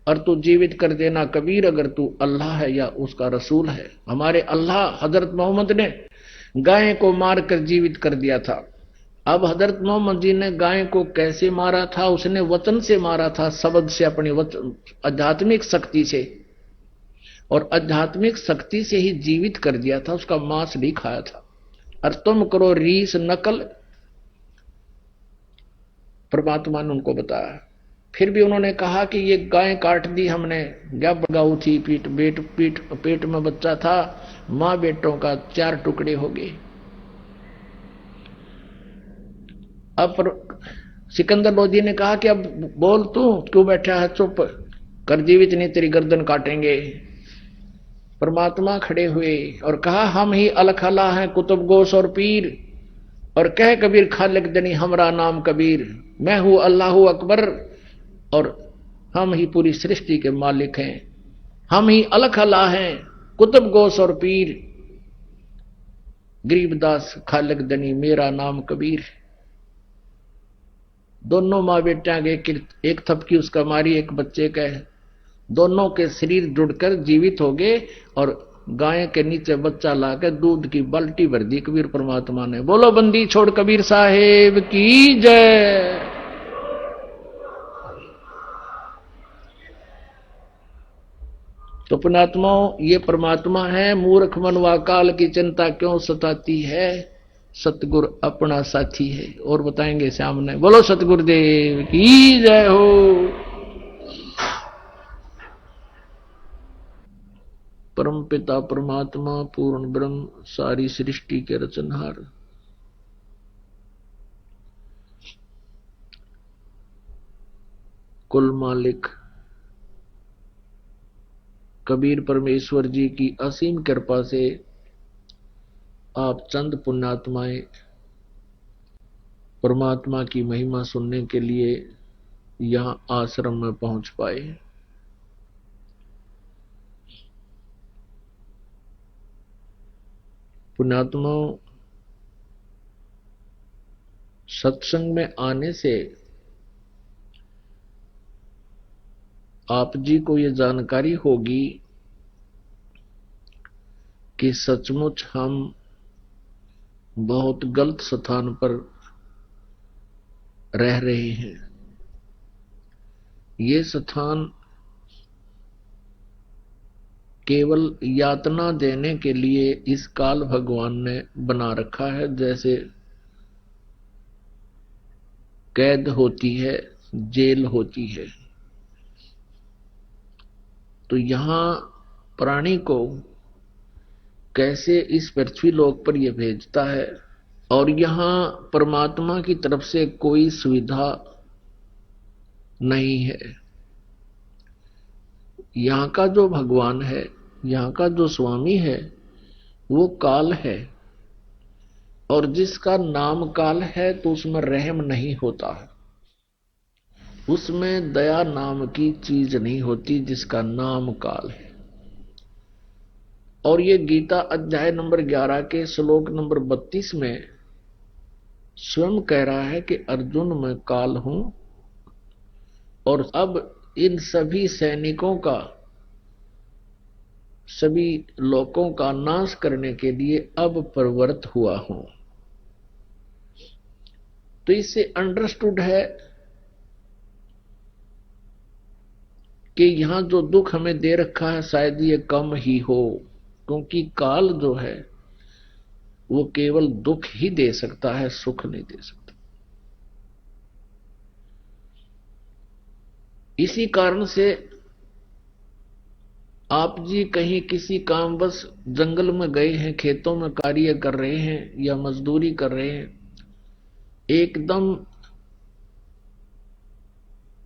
और तू जीवित कर देना कबीर, अगर तू अल्लाह है या उसका रसूल है। हमारे अल्लाह हजरत मोहम्मद ने गाय को मारकर जीवित कर दिया था। अब हजरत मोहम्मद जी ने गाय को कैसे मारा था, उसने वचन से मारा था, शब्द से, अपनी आध्यात्मिक शक्ति से, और आध्यात्मिक शक्ति से ही जीवित कर दिया था, उसका मांस नहीं खाया था। और तुम करो रीस नकल, परमात्मा ने उनको बताया। फिर भी उन्होंने कहा कि ये गाय काट दी हमने, क्या बगाऊ थी, पेट में बच्चा था, मां बेटों का 4 टुकड़े हो गए। अब सिकंदर लोधी ने कहा कि अब बोल, तू क्यों बैठा है, चुप कर, जीवित नहीं तेरी गर्दन काटेंगे। परमात्मा खड़े हुए और कहा, हम ही अलखला हैं कुतुब गोस और पीर, और कह कबीर खालिक दनी हमरा नाम कबीर, मैं हूं अल्लाह अकबर, और हम ही पूरी सृष्टि के मालिक हैं, हम ही अलखला हैं कुतुब गोस और पीर, गरीबदास खालिक दनी मेरा नाम कबीर। दोनों माँ बेटा के एक थपकी उसका मारी, एक बच्चे का है, दोनों के शरीर जुड़कर जीवित हो गए, और गाय के नीचे बच्चा लाकर दूध की बाल्टी भर दी कबीर परमात्मा ने। बोलो बंदी छोड़ कबीर साहेब की जय। तो पुण्यात्माओं, ये परमात्मा है, मूर्ख मनवा काल की चिंता क्यों सताती है, सतगुरु अपना साथी है। और बताएंगे सामने। बोलो सतगुरुदेव की जय हो। परम पिता परमात्मा पूर्ण ब्रह्म सारी सृष्टि के रचनहार, कुल मालिक कबीर परमेश्वर जी की असीम कृपा से आप चंद पुण्यात्माएं परमात्मा की महिमा सुनने के लिए यहां आश्रम में पहुंच पाए। पुण्यात्माओं, सत्संग में आने से आप जी को ये जानकारी होगी कि सचमुच हम बहुत गलत स्थान पर रह रहे हैं। ये स्थान केवल यातना देने के लिए इस काल भगवान ने बना रखा है। जैसे कैद होती है, जेल होती है, तो यहां प्राणी को कैसे इस पृथ्वी लोक पर यह भेजता है, और यहां परमात्मा की तरफ से कोई सुविधा नहीं है। यहां का जो भगवान है, यहां का जो स्वामी है, वो काल है, और जिसका नाम काल है तो उसमें रहम नहीं होता है, उसमें दया नाम की चीज नहीं होती, जिसका नाम काल है। और ये गीता अध्याय नंबर 11 के श्लोक नंबर 32 में स्वयं कह रहा है कि अर्जुन मैं काल हूं, और अब इन सभी सैनिकों का, सभी लोगों का नाश करने के लिए अब प्रवृत्त हुआ हूं। तो इससे अंडरस्टूड है कि यहां जो दुख हमें दे रखा है शायद ये कम ही हो, क्योंकि काल जो है वो केवल दुख ही दे सकता है, सुख नहीं दे सकता। इसी कारण से आप जी कहीं किसी कामवश जंगल में गए हैं, खेतों में कार्य कर रहे हैं या मजदूरी कर रहे हैं, एकदम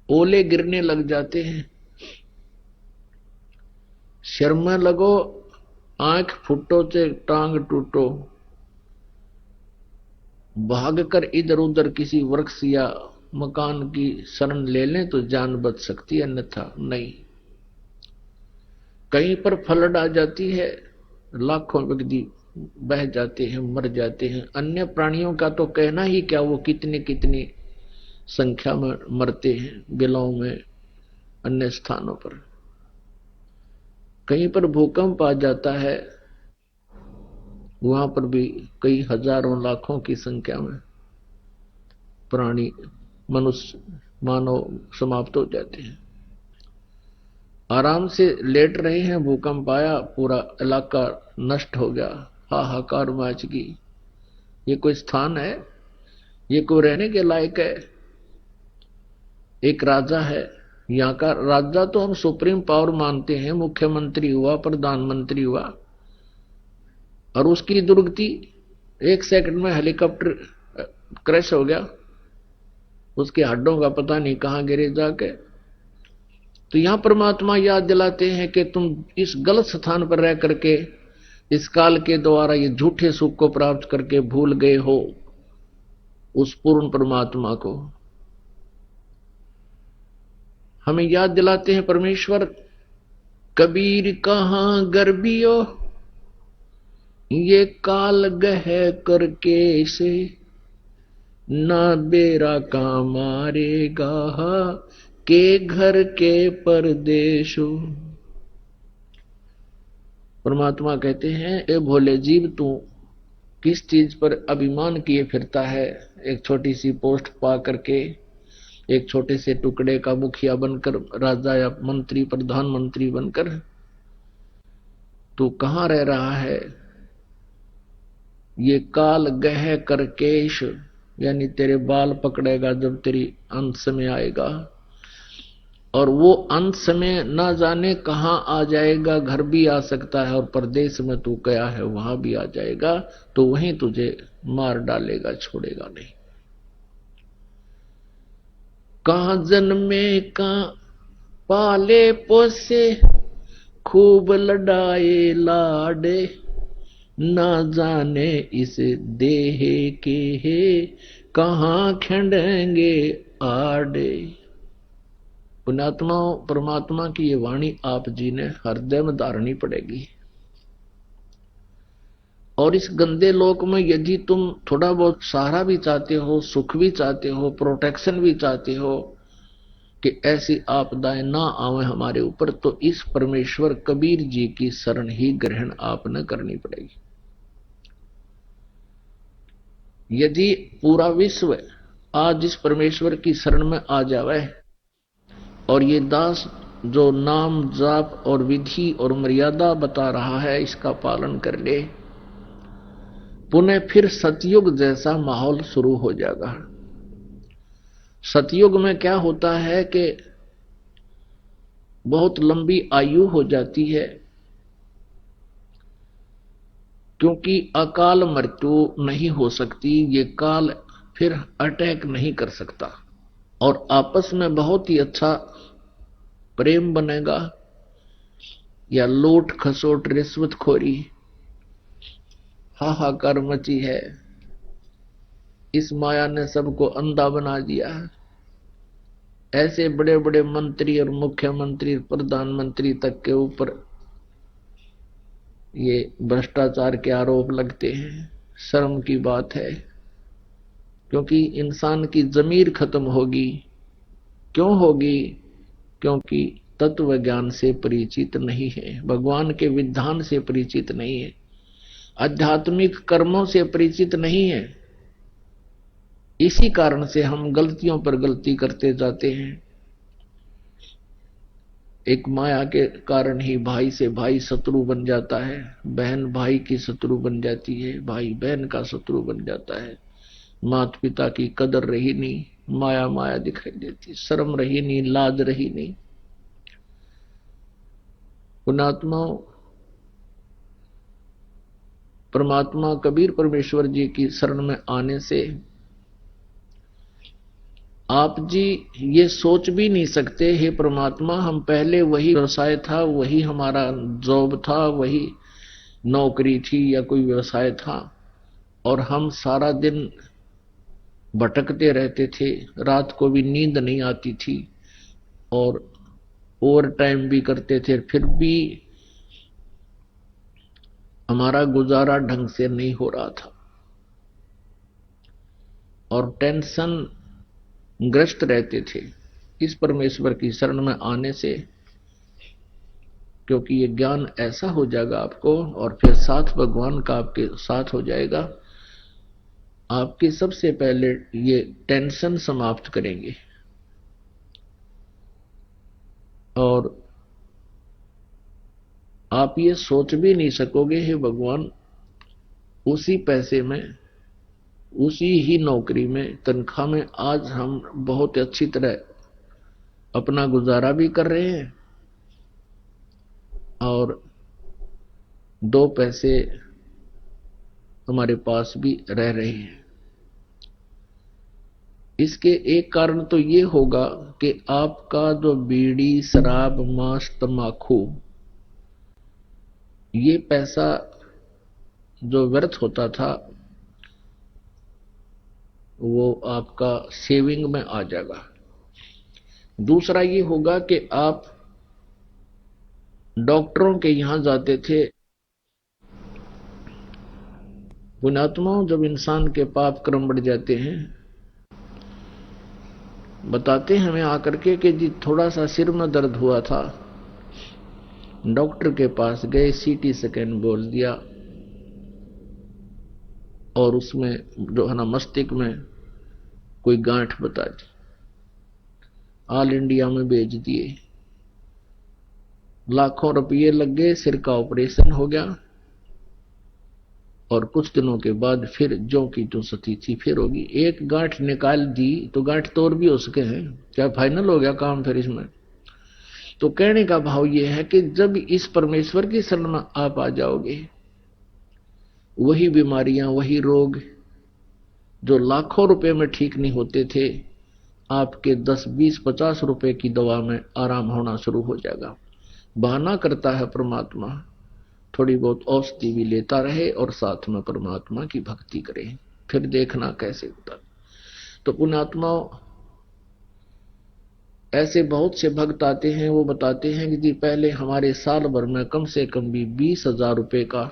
ओले गिरने लग जाते हैं, सिर में लगो, आंख फुटो चे टांग टूटो, भागकर इधर उधर किसी वृक्ष या मकान की शरण ले लें तो जान बच सकती है, अन्यथा नहीं। कहीं पर फ्लड आ जाती है, लाखों व्यक्ति बह जाते हैं, मर जाते हैं। अन्य प्राणियों का तो कहना ही क्या, वो कितनी कितनी संख्या में मरते हैं, बिलों में, अन्य स्थानों पर। कहीं पर भूकंप आ जाता है, वहां पर भी कई हजारों लाखों की संख्या में प्राणी, मनुष्य, मानव समाप्त हो जाते हैं। आराम से लेट रहे हैं, भूकंप आया, पूरा इलाका नष्ट हो गया, हाहाकार मच गई। ये कोई स्थान है? ये कोई रहने के लायक है? एक राजा है, यहाँ का राजा तो हम सुप्रीम पावर मानते हैं, मुख्यमंत्री हुआ, प्रधानमंत्री हुआ, और उसकी दुर्गति 1 सेकंड में हेलीकॉप्टर क्रैश हो गया, उसके हड्डों का पता नहीं कहां गिरे जाके। तो यहां परमात्मा याद दिलाते हैं कि तुम इस गलत स्थान पर रह करके इस काल के द्वारा ये झूठे सुख को प्राप्त करके भूल गए हो उस पूर्ण परमात्मा को। हमें याद दिलाते हैं परमेश्वर, कबीर कहां गर्बियो ये काल गह करके से, ना बेरा का मारेगा के घर के परदेशो। परमात्मा कहते हैं, ए भोले जीव, तू किस चीज पर अभिमान किए फिरता है? एक छोटी सी पोस्ट पा करके, एक छोटे से टुकड़े का मुखिया बनकर, राजा या मंत्री, प्रधानमंत्री बनकर तू कहां रह रहा है? ये काल गह करकेश, यानी तेरे बाल पकड़ेगा जब तेरी अंत समय आएगा, और वो अंत समय ना जाने कहां आ जाएगा। घर भी आ सकता है, और परदेश में तू गया है वहां भी आ जाएगा, तो वहीं तुझे मार डालेगा, छोड़ेगा नहीं। कहां जन्मे कहां पाले पोसे, खूब लड़ाए लाडे, ना जाने इस देह के है कहां खंडेंगे आड़े। पुण्यात्मा, परमात्मा की ये वाणी आप जी ने हृदय में धारनी पड़ेगी। और इस गंदे लोक में यदि तुम थोड़ा बहुत सहारा भी चाहते हो, सुख भी चाहते हो, प्रोटेक्शन भी चाहते हो कि ऐसी आपदाएं ना आवे हमारे ऊपर, तो इस परमेश्वर कबीर जी की शरण ही ग्रहण आपने करनी पड़ेगी। यदि पूरा विश्व आज इस परमेश्वर की शरण में आ जावे और ये दास जो नाम जाप और विधि और मर्यादा बता रहा है इसका पालन कर ले, पुनः फिर सतयुग जैसा माहौल शुरू हो जाएगा। सतयुग में क्या होता है कि बहुत लंबी आयु हो जाती है, क्योंकि अकाल मृत्यु नहीं हो सकती, ये काल फिर अटैक नहीं कर सकता, और आपस में बहुत ही अच्छा प्रेम बनेगा, या लूट खसोट रिश्वतखोरी हाहाकार मची है। इस माया ने सबको अंधा बना दिया। ऐसे बड़े बड़े मंत्री और मुख्यमंत्री, प्रधानमंत्री तक के ऊपर ये भ्रष्टाचार के आरोप लगते हैं। शर्म की बात है, क्योंकि इंसान की जमीर खत्म होगी। क्यों होगी? क्योंकि तत्व ज्ञान से परिचित नहीं है, भगवान के विधान से परिचित नहीं है, आध्यात्मिक कर्मों से परिचित नहीं है। इसी कारण से हम गलतियों पर गलती करते जाते हैं। एक माया के कारण ही भाई से भाई शत्रु बन जाता है, बहन भाई की शत्रु बन जाती है, भाई बहन का शत्रु बन जाता है। माता पिता की कदर रही नहीं, माया माया दिखाई देती, शर्म रही नहीं, लाज रही नहीं। पुण्यात्माओं, परमात्मा कबीर परमेश्वर जी की शरण में आने से आप जी ये सोच भी नहीं सकते, हे परमात्मा, हम पहले वही व्यवसाय था, वही हमारा जॉब था, वही नौकरी थी या कोई व्यवसाय था, और हम सारा दिन भटकते रहते थे, रात को भी नींद नहीं आती थी, और ओवर टाइम भी करते थे, फिर भी हमारा गुजारा ढंग से नहीं हो रहा था, और टेंशन ग्रस्त रहते थे। इस परमेश्वर की शरण में आने से, क्योंकि ये ज्ञान ऐसा हो जाएगा आपको, और फिर साथ भगवान का आपके साथ हो जाएगा, आपके सबसे पहले ये टेंशन समाप्त करेंगे। और आप ये सोच भी नहीं सकोगे, हे भगवान, उसी पैसे में, उसी ही नौकरी में, तनख्वाह में आज हम बहुत अच्छी तरह अपना गुजारा भी कर रहे हैं और 2 पैसे हमारे पास भी रह रहे हैं। इसके एक कारण तो ये होगा कि आपका जो बीड़ी, शराब, मांस, तंबाकू, ये पैसा जो व्यर्थ होता था वो आपका सेविंग में आ जाएगा। दूसरा ये होगा कि आप डॉक्टरों के यहां जाते थे। पुण्यात्माओं, जब इंसान के पाप कर्म बढ़ जाते हैं, बताते हैं हमें आकर के कि जी थोड़ा सा सिर में दर्द हुआ था, डॉक्टर के पास गए, सीटी स्कैन बोल दिया और उसमें जो है ना मस्तिष्क में कोई गांठ बता दी, ऑल इंडिया में भेज दिए, लाखों रुपये लग गए, सिर का ऑपरेशन हो गया और कुछ दिनों के बाद फिर जो की जो सती थी फिर होगी। एक गांठ निकाल दी तो गांठ तोड़ भी हो सके हैं, क्या फाइनल हो गया काम फिर इसमें? तो कहने का भाव यह है कि जब इस परमेश्वर की शरण में आप आ जाओगे, वही बीमारियां, वही रोग जो लाखों रुपए में ठीक नहीं होते थे, आपके 10, 20, 50 रुपए की दवा में आराम होना शुरू हो जाएगा। बहाना करता है परमात्मा, थोड़ी बहुत औषधि भी लेता रहे और साथ में परमात्मा की भक्ति करे, फिर देखना कैसे होता। तो पुण्यात्माओं, ऐसे बहुत से भक्त आते हैं, वो बताते हैं कि जी पहले हमारे साल भर में कम से कम भी 20,000 रुपए का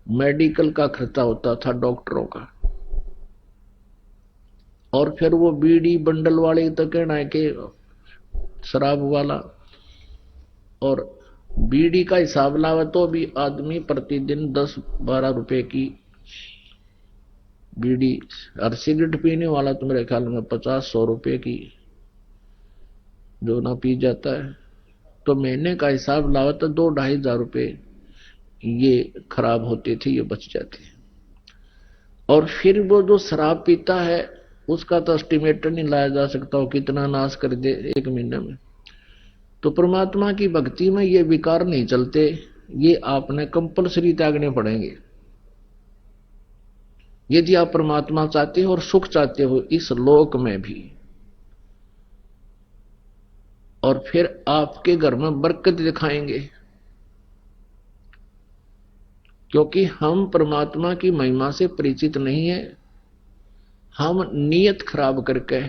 मेडिकल का खर्चा होता था, डॉक्टरों का। और फिर वो बीड़ी बंडल वाले तो कहना है कि शराब वाला, और बीड़ी का हिसाब लावा तो भी आदमी प्रतिदिन 10-12 रुपए की बीड़ी, और सिगरेट पीने वाला तो मेरे ख्याल में 50-100 रुपए की जो ना पी जाता है। तो महीने का हिसाब लावा तो 2-2.5 हजार रुपए ये खराब होते थे, ये बच जाते हैं। और फिर वो जो शराब पीता है उसका तो एस्टिमेटर नहीं लाया जा सकता, वो कितना नाश कर दे एक महीने में। तो परमात्मा की भक्ति में ये विकार नहीं चलते, ये आपने कंपलसरी त्यागने पड़ेंगे यदि आप परमात्मा चाहते हो और सुख चाहते हो इस लोक में भी, और फिर आपके घर में बरकत दिखाएंगे। क्योंकि हम परमात्मा की महिमा से परिचित नहीं है, हम नियत खराब करके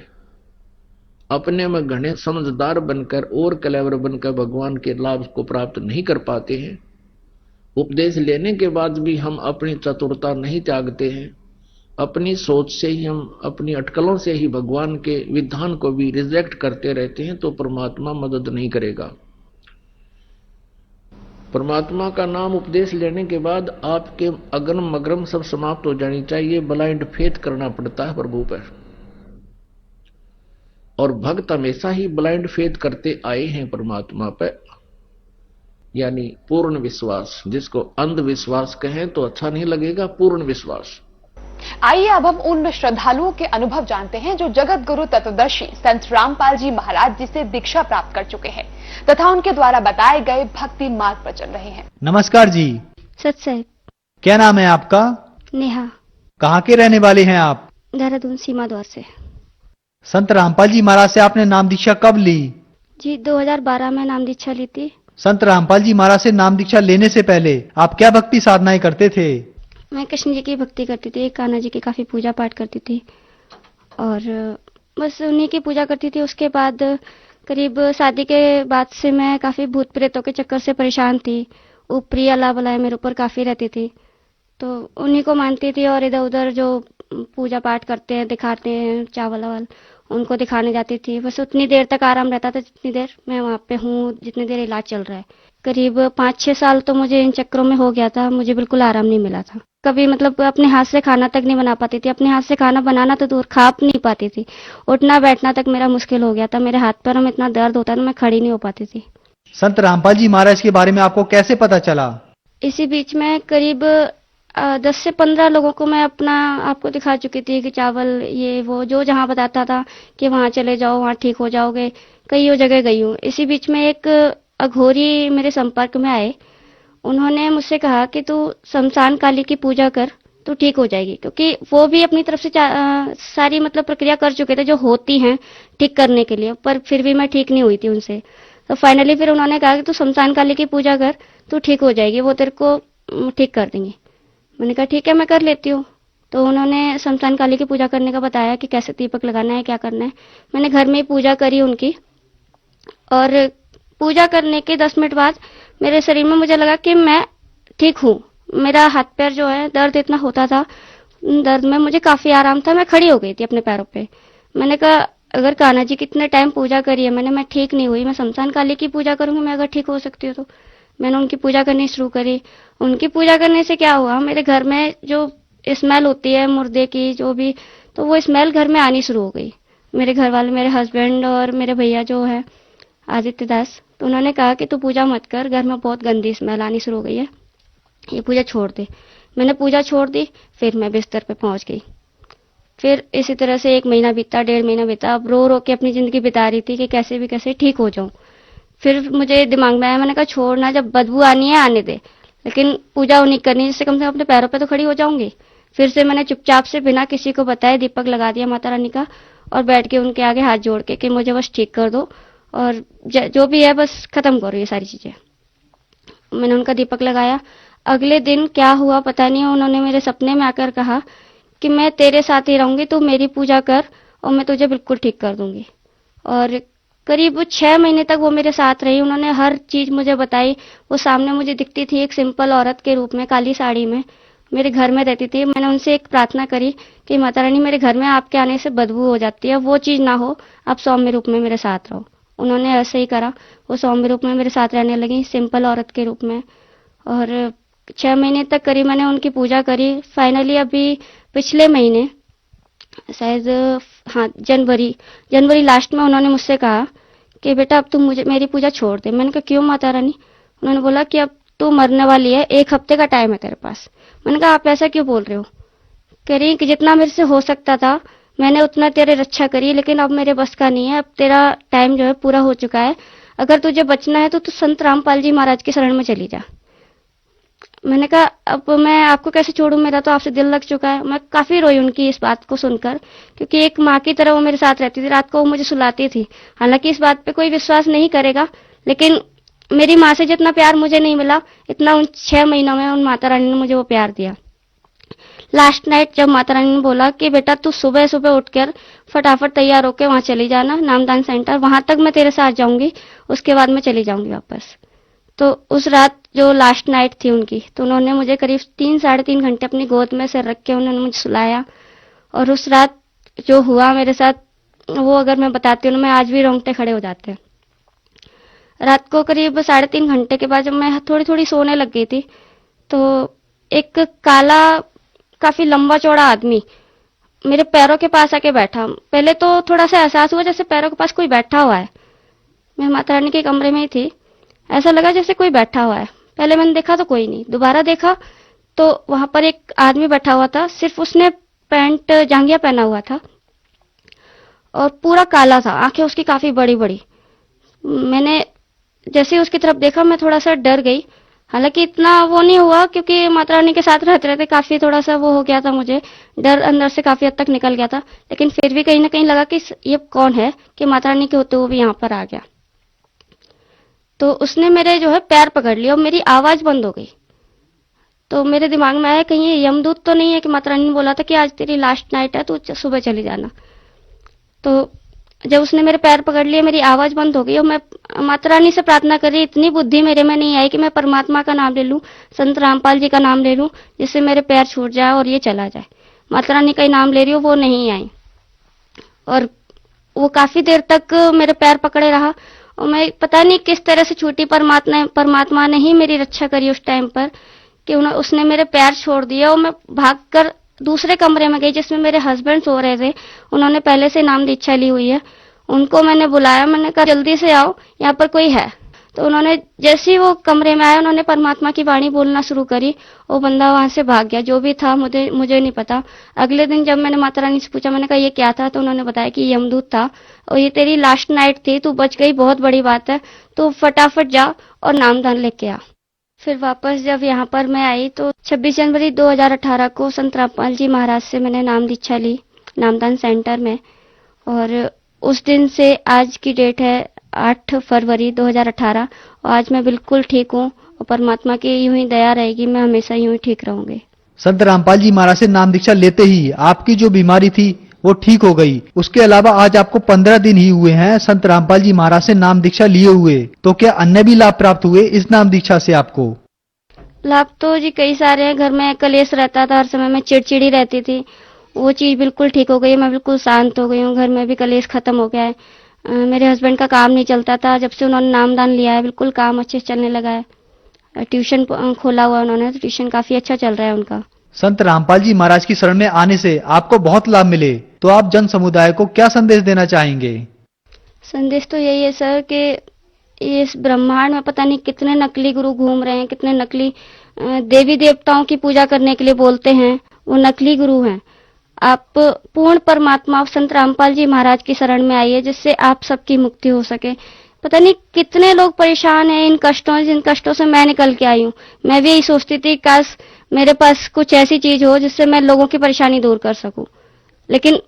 अपने में घने समझदार बनकर और क्लेवर बनकर भगवान के लाभ को प्राप्त नहीं कर पाते हैं। उपदेश लेने के बाद भी हम अपनी चतुरता नहीं त्यागते हैं, अपनी सोच से ही, हम अपनी अटकलों से ही भगवान के विधान को भी रिजेक्ट करते रहते हैं, तो परमात्मा मदद नहीं करेगा। परमात्मा का नाम उपदेश लेने के बाद आपके अगम मगरम सब समाप्त हो जानी चाहिए, ब्लाइंड फेथ करना पड़ता है प्रभु पर। और भक्त हमेशा ही ब्लाइंड फेथ करते आए हैं परमात्मा पर, यानी पूर्ण विश्वास, जिसको अंधविश्वास कहें तो अच्छा नहीं लगेगा, पूर्ण विश्वास। आइए अब हम उन श्रद्धालुओं के अनुभव जानते हैं जो जगत गुरु तत्वदर्शी संत रामपाल जी महाराज जी से दीक्षा प्राप्त कर चुके हैं तथा उनके द्वारा बताए गए भक्ति मार्ग पर चल रहे हैं। नमस्कार जी। सत्संग। क्या नाम है आपका? नेहा। कहाँ के रहने वाले हैं आप? देहरादून सीमा द्वार से। संत रामपाल जी महाराज से आपने नाम दीक्षा कब ली? जी 2012 में नाम दीक्षा ली थी। संत रामपाल जी महाराज से नाम दीक्षा लेने से पहले आप क्या भक्ति साधनाएं करते थे? मैं कृष्ण जी की भक्ति करती थी, कान्हा जी की काफी पूजा पाठ करती थी और बस उन्हीं की पूजा करती थी। उसके बाद करीब शादी के बाद से मैं काफी भूत प्रेतों के चक्कर से परेशान थी, ऊपरी अला बलाएं मेरे ऊपर काफी रहती थी, तो उन्हीं को मानती थी और इधर उधर जो पूजा पाठ करते हैं, दिखाते हैं चावल वावल, उनको दिखाने जाती थी। बस उतनी देर तक आराम रहता था जितनी देर मैं वहाँ पे हूँ, जितनी देर इलाज चल रहा है। करीब 5-6 साल तो मुझे इन चक्करों में हो गया था, मुझे बिल्कुल आराम नहीं मिला था। कभी मतलब अपने हाथ से खाना तक नहीं बना पाती थी, अपने हाथ से खाना बनाना तो दूर, खा नहीं पाती थी, उठना बैठना तक मेरा मुश्किल हो गया था। मेरे हाथ पैरों में इतना दर्द होता था, मैं खड़ी नहीं हो पाती थी। संत रामपाल जी महाराज के बारे में आपको कैसे पता चला? इसी बीच में करीब 10 से 15 लोगों को मैं अपना आपको दिखा चुकी थी कि चावल ये वो जो जहाँ बताता था कि वहाँ चले जाओ, वहाँ ठीक हो जाओगे, कई जगह गई हूँ। इसी बीच में एक अघोरी मेरे संपर्क में आए। उन्होंने मुझसे कहा कि तू शमशान काली की पूजा कर, तो ठीक हो जाएगी, क्योंकि वो भी अपनी तरफ से सारी मतलब प्रक्रिया कर चुके थे जो होती हैं ठीक करने के लिए, पर फिर भी मैं ठीक नहीं हुई थी उनसे। तो फाइनली फिर उन्होंने कहा कि तू शमशान काली की पूजा कर, तू ठीक हो जाएगी, वो तेरे को ठीक कर देंगे। मैंने कहा ठीक है, मैं कर लेती हूँ। तो उन्होंने शमशान काली की पूजा करने का बताया कि कैसे दीपक लगाना है, क्या करना है। मैंने घर में ही पूजा करी उनकी, और पूजा करने के 10 मिनट बाद मेरे शरीर में मुझे लगा कि मैं ठीक हूँ। मेरा हाथ पैर जो है दर्द इतना होता था, दर्द में मुझे काफी आराम था, मैं खड़ी हो गई थी अपने पैरों पे। मैंने कहा अगर कान्हा जी कितने टाइम पूजा करी है मैंने, मैं ठीक नहीं हुई, मैं शमशान काली की पूजा करूंगी, मैं अगर ठीक हो सकती हूँ तो। मैंने उनकी पूजा करनी शुरू करी। उनकी पूजा करने से क्या हुआ, मेरे घर में जो स्मेल होती है मुर्दे की जो भी, तो वो स्मेल घर में आनी शुरू हो गई। मेरे घर वाले, मेरे हस्बैंड और मेरे भैया जो है आदित्य दास, तो उन्होंने कहा कि तू पूजा मत कर, घर में बहुत गंदी स्मेल आनी शुरू हो गई है, ये पूजा छोड़ दे। मैंने पूजा छोड़ दी, फिर मैं बिस्तर पे पहुंच गई। फिर इसी तरह से 1 महीना बीता, 1.5 महीना बीता। अब रो रो के अपनी जिंदगी बिता रही थी कि कैसे भी कैसे ठीक हो जाऊं। फिर मुझे दिमाग में आया, मैंने कहा छोड़ना, जब बदबू आनी है आने दे, लेकिन पूजा उन्हीं करनी, जिससे कम से कम अपने पैरों पे तो खड़ी हो जाऊंगी। फिर से मैंने चुपचाप से बिना किसी को बताए दीपक लगा दिया माता रानी का, और बैठ के उनके आगे हाथ जोड़ के कि मुझे बस ठीक कर दो, और जो भी है बस खत्म करो ये सारी चीजें। मैंने उनका दीपक लगाया। अगले दिन क्या हुआ पता नहीं, उन्होंने मेरे सपने में आकर कहा कि मैं तेरे साथ ही रहूंगी, तू मेरी पूजा कर और मैं तुझे बिल्कुल ठीक कर दूंगी। और करीब 6 महीने तक वो मेरे साथ रही। उन्होंने हर चीज मुझे बताई। वो सामने मुझे दिखती थी एक सिंपल औरत के रूप में, काली साड़ी में, मेरे घर में रहती थी। मैंने उनसे एक प्रार्थना करी कि माता रानी मेरे घर में आपके आने से बदबू हो जाती है, वो चीज ना हो, आप सौम्य रूप में मेरे साथ रहो। उन्होंने ऐसे ही करा, वो सौम्य रूप में मेरे साथ रहने लगी, सिंपल औरत के रूप में। और 6 महीने तक करी मैंने उनकी पूजा करी। फाइनली अभी पिछले महीने शायद हाँ जनवरी लास्ट में उन्होंने मुझसे कहा कि बेटा अब तुम मुझे मेरी पूजा छोड़ दे। मैंने कहा क्यों माता रानी? उन्होंने बोला कि अब तू मरने वाली है, 1 हफ्ते का टाइम है तेरे पास। मैंने कहा आप ऐसा क्यों बोल रहे हो? कह रही कि जितना मेरे से हो सकता था मैंने उतना तेरी रक्षा करी, लेकिन अब मेरे बस का नहीं है, अब तेरा टाइम जो है पूरा हो चुका है। अगर तुझे बचना है तो तू संत रामपाल जी महाराज की शरण में चली जा। मैंने कहा अब मैं आपको कैसे छोड़ूं, मेरा तो आपसे दिल लग चुका है। मैं काफी रोई उनकी इस बात को सुनकर, क्योंकि एक माँ की तरह वो मेरे साथ रहती थी। रात को वो मुझे सुलाती थी। हालांकि इस बात पे कोई विश्वास नहीं करेगा, लेकिन मेरी माँ से जितना प्यार मुझे नहीं मिला, इतना उन 6 महीनों में उन माता रानी ने मुझे वो प्यार दिया। लास्ट नाइट जब माता रानी ने बोला कि बेटा तू सुबह सुबह उठकर फटाफट तैयार होकर वहां चली जाना, नामदान सेंटर, वहां तक मैं तेरे साथ जाऊंगी, उसके बाद मैं चली जाऊंगी वापस। तो उस रात जो लास्ट नाइट थी उनकी, तो उन्होंने मुझे करीब 3-3.5 घंटे अपनी गोद में सिर रख के उन्होंने मुझे सुलाया। और उस रात जो हुआ मेरे साथ, वो अगर मैं बताती हूँ, मैं आज भी रोंगटे खड़े हो जाते हैं। रात को करीब 3.5 घंटे के बाद जब मैं थोड़ी थोड़ी सोने लग गई थी, तो एक काला काफी लंबा चौड़ा आदमी मेरे पैरों के पास आके बैठा। पहले तो थोड़ा सा एहसास हुआ जैसे पैरों के पास कोई बैठा हुआ है। मैं माता रानी के कमरे में ही थी, ऐसा लगा जैसे कोई बैठा हुआ है। पहले मैंने देखा तो कोई नहीं, दोबारा देखा तो वहां पर एक आदमी बैठा हुआ था। सिर्फ उसने पैंट जांघिया पहना हुआ था और पूरा काला था, आंखें उसकी काफी बड़ी बड़ी। मैंने जैसे उसकी तरफ देखा मैं थोड़ा सा डर गई। हालांकि इतना वो नहीं हुआ, क्योंकि माता रानी के साथ रहते रहते काफी थोड़ा सा वो हो गया था, मुझे डर अंदर से काफी हद तक निकल गया था। लेकिन फिर भी कहीं ना कहीं लगा कि ये कौन है कि माता रानी के होते हुए भी यहाँ पर आ गया। तो उसने मेरे जो है पैर पकड़ लिया और मेरी आवाज बंद हो गई। तो मेरे दिमाग में आया कहीं ये यमदूत तो नहीं है कि माता रानी ने बोला था कि आज तेरी लास्ट नाइट है, तो सुबह चली जाना। तो जब उसने मेरे पैर पकड़ लिए, मेरी आवाज बंद हो गई और मैं माता रानी से प्रार्थना कर रही। इतनी बुद्धि मेरे में नहीं आई कि मैं परमात्मा का नाम ले लूं, संत रामपाल जी का नाम ले लूं, जिससे मेरे पैर छूट जाए और ये चला जाए। माता रानी का ही नाम ले रही हूँ, वो नहीं आई। और वो काफी देर तक मेरे पैर पकड़े रहा और मैं पता नहीं किस तरह से छूटी। परमात्मा ने ही मेरी रक्षा करी उस टाइम पर कि उसने मेरे पैर छोड़ दिए और मैं भागकर दूसरे कमरे में गई जिसमें मेरे हस्बैंड सो रहे थे। उन्होंने पहले से नाम दीक्षा ली हुई है। उनको मैंने बुलाया, मैंने कहा जल्दी से आओ, यहाँ पर कोई है। तो उन्होंने जैसे ही वो कमरे में आए, उन्होंने परमात्मा की वाणी बोलना शुरू करी। वो बंदा वहां से भाग गया। जो भी था मुझे नहीं पता। अगले दिन जब मैंने माता रानी से पूछा, मैंने कहा ये क्या था, तो उन्होंने बताया कि यमदूत था और ये तेरी लास्ट नाइट थी, तू बच गई, बहुत बड़ी बात है, तो फटाफट जा और नामदान लेके आ। फिर वापस जब यहाँ पर मैं आई तो 26 जनवरी 2018 को संत रामपाल जी महाराज से मैंने नाम दीक्षा ली नामदान सेंटर में। और उस दिन से आज की डेट है 8 फरवरी 2018 और आज मैं बिल्कुल ठीक हूँ और परमात्मा की यूं ही दया रहेगी, मैं हमेशा यूं ही ठीक रहूंगी। संत रामपाल जी महाराज से नाम दीक्षा लेते ही आपकी जो बीमारी थी वो ठीक हो गई। उसके अलावा आज आपको 15 दिन ही हुए हैं संत रामपाल जी महाराज से नाम दीक्षा लिए हुए, तो क्या अन्य भी लाभ प्राप्त हुए इस नाम दीक्षा से आपको? लाभ तो जी कई सारे हैं। घर में कलेश रहता था, हर समय मैं चिड़चिड़ी रहती थी, वो चीज बिल्कुल ठीक हो गई। मैं बिल्कुल शांत हो गई हूँ। घर में भी कलेश खत्म हो गया है। मेरे हस्बैंड का काम नहीं चलता था, जब से उन्होंने नामदान लिया है बिल्कुल काम अच्छे से चलने लगा है। ट्यूशन खोला हुआ उन्होंने, तो ट्यूशन काफी अच्छा चल रहा है उनका। संत रामपाल जी महाराज की शरण में आने से आपको बहुत लाभ मिले, तो आप जन समुदाय को क्या संदेश देना चाहेंगे? संदेश तो यही है सर कि इस ब्रह्मांड में पता नहीं कितने नकली गुरु घूम रहे हैं, कितने नकली देवी देवताओं की पूजा करने के लिए बोलते हैं, वो नकली गुरु हैं। आप पूर्ण परमात्मा संत रामपाल जी महाराज की शरण में आइए, जिससे आप सबकी मुक्ति हो सके। पता नहीं कितने लोग परेशान हैं इन कष्टों, जिन कष्टों से मैं निकल के आई हूँ। मैं भी यही सोचती थी काश मेरे पास कुछ ऐसी चीज हो जिससे मैं लोगों की परेशानी दूर कर सकूं, लेकिन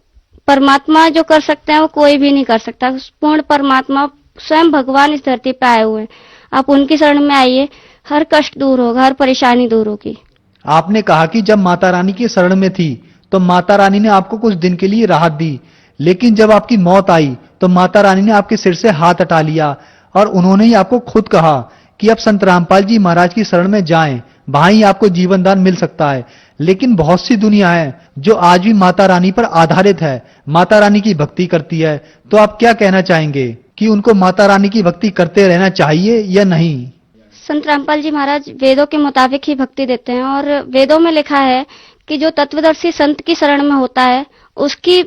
परमात्मा जो कर सकते हैं वो कोई भी नहीं कर सकता। पूर्ण परमात्मा स्वयं भगवान इस धरती पे आए हुए हैं। आप उनकी शरण में आइए, हर कष्ट दूर होगा, हर परेशानी दूर होगी। आपने कहा कि जब माता रानी की शरण में थी तो माता रानी ने आपको कुछ दिन के लिए राहत दी, लेकिन जब आपकी मौत आई तो माता रानी ने आपके सिर से हाथ हटा लिया और उन्होंने ही आपको खुद कहा कि अब संत रामपाल जी महाराज की शरण में जाएं, वहां ही आपको जीवन दान मिल सकता है। लेकिन बहुत सी दुनिया है जो आज भी माता रानी पर आधारित है, माता रानी की भक्ति करती है, तो आप क्या कहना चाहेंगे कि उनको माता रानी की भक्ति करते रहना चाहिए या नहीं? संत रामपाल जी महाराज वेदों के मुताबिक ही भक्ति देते हैं और वेदों में लिखा है कि जो तत्वदर्शी संत की शरण में होता है उसकी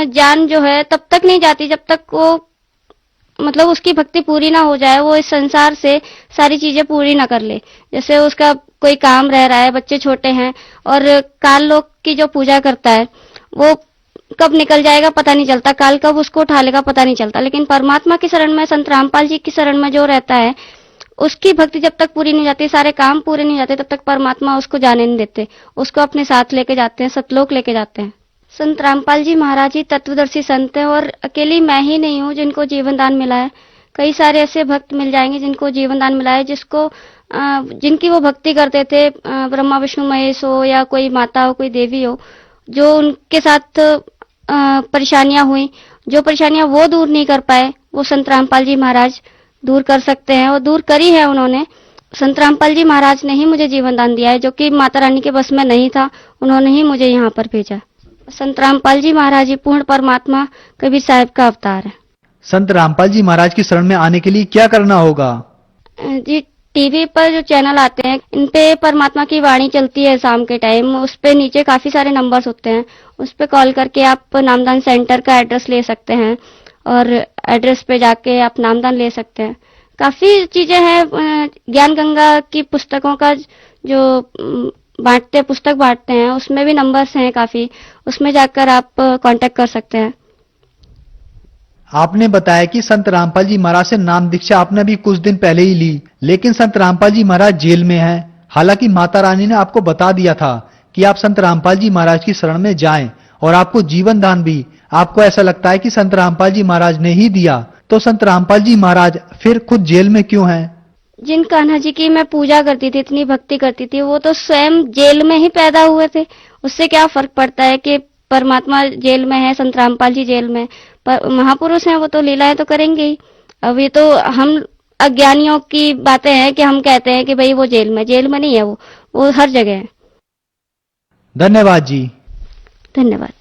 जान जो है तब तक नहीं जाती जब तक वो मतलब उसकी भक्ति पूरी ना हो जाए, वो इस संसार से सारी चीजें पूरी ना कर ले। जैसे उसका कोई काम रह रहा है, बच्चे छोटे हैं और काल लोक की जो पूजा करता है वो कब निकल जाएगा पता नहीं चलता, काल कब उसको उठा लेगा पता नहीं चलता। लेकिन परमात्मा की शरण में, संत रामपाल जी की शरण में जो रहता है उसकी भक्ति जब तक पूरी नहीं जाती, सारे काम पूरे नहीं जाते, तब तक परमात्मा उसको जाने नहीं देते, उसको अपने साथ लेके जाते हैं, सतलोक लेके जाते हैं। संत रामपाल जी महाराज ही तत्वदर्शी संत हैं और अकेली मैं ही नहीं हूँ जिनको जीवन दान मिला है। कई सारे ऐसे भक्त मिल जाएंगे जिनको जीवन दान मिला है, जिनकी वो भक्ति करते थे, ब्रह्मा विष्णु महेश हो या कोई माता हो, कोई देवी हो, जो उनके साथ परेशानियां हुई, जो परेशानियां वो दूर नहीं कर पाए, वो संत रामपाल जी महाराज दूर कर सकते हैं और दूर करी है उन्होंने। संत रामपाल जी महाराज ने ही मुझे जीवन दान दिया है, जो कि माता रानी के बस में नहीं था, उन्होंने ही मुझे यहाँ पर भेजा। संत रामपाल जी महाराज ही पूर्ण परमात्मा कबीर साहब का अवतार है। संत रामपाल जी महाराज की शरण में आने के लिए क्या करना होगा? जी, टीवी पर जो चैनल आते हैं इन पे परमात्मा की वाणी चलती है शाम के टाइम, उस पे नीचे काफी सारे नंबर्स होते हैं, उस पे कॉल करके आप नामदान सेंटर का एड्रेस ले सकते हैं और एड्रेस पे जाके आप नामदान ले सकते हैं। काफी चीजें हैं, ज्ञान गंगा की पुस्तकों का जो पुस्तक बांटते हैं उसमें भी नंबर्स हैं काफी, उसमें जाकर आप कांटेक्ट कर सकते हैं। आपने बताया कि संत रामपाल जी महाराज से नाम दीक्षा आपने अभी कुछ दिन पहले ही ली, लेकिन संत रामपाल जी महाराज जेल में हैं। हालांकि माता रानी ने आपको बता दिया था कि आप संत रामपाल जी महाराज की शरण में जाएं और आपको जीवन दान भी, आपको ऐसा लगता है कि संत रामपाल जी महाराज ने ही दिया, तो संत रामपाल जी महाराज फिर खुद जेल में क्यों हैं? जिन कान्हा जी की मैं पूजा करती थी, इतनी भक्ति करती थी, वो तो स्वयं जेल में ही पैदा हुए थे। उससे क्या फर्क पड़ता है कि परमात्मा जेल में है, संत रामपाल जी जेल में, पर महापुरुष हैं, वो तो लीलाएं तो करेंगे ही। अब ये तो हम अज्ञानियों की बातें हैं कि हम कहते हैं कि भाई वो जेल में नहीं है, वो हर जगह है। धन्यवाद जी। धन्यवाद।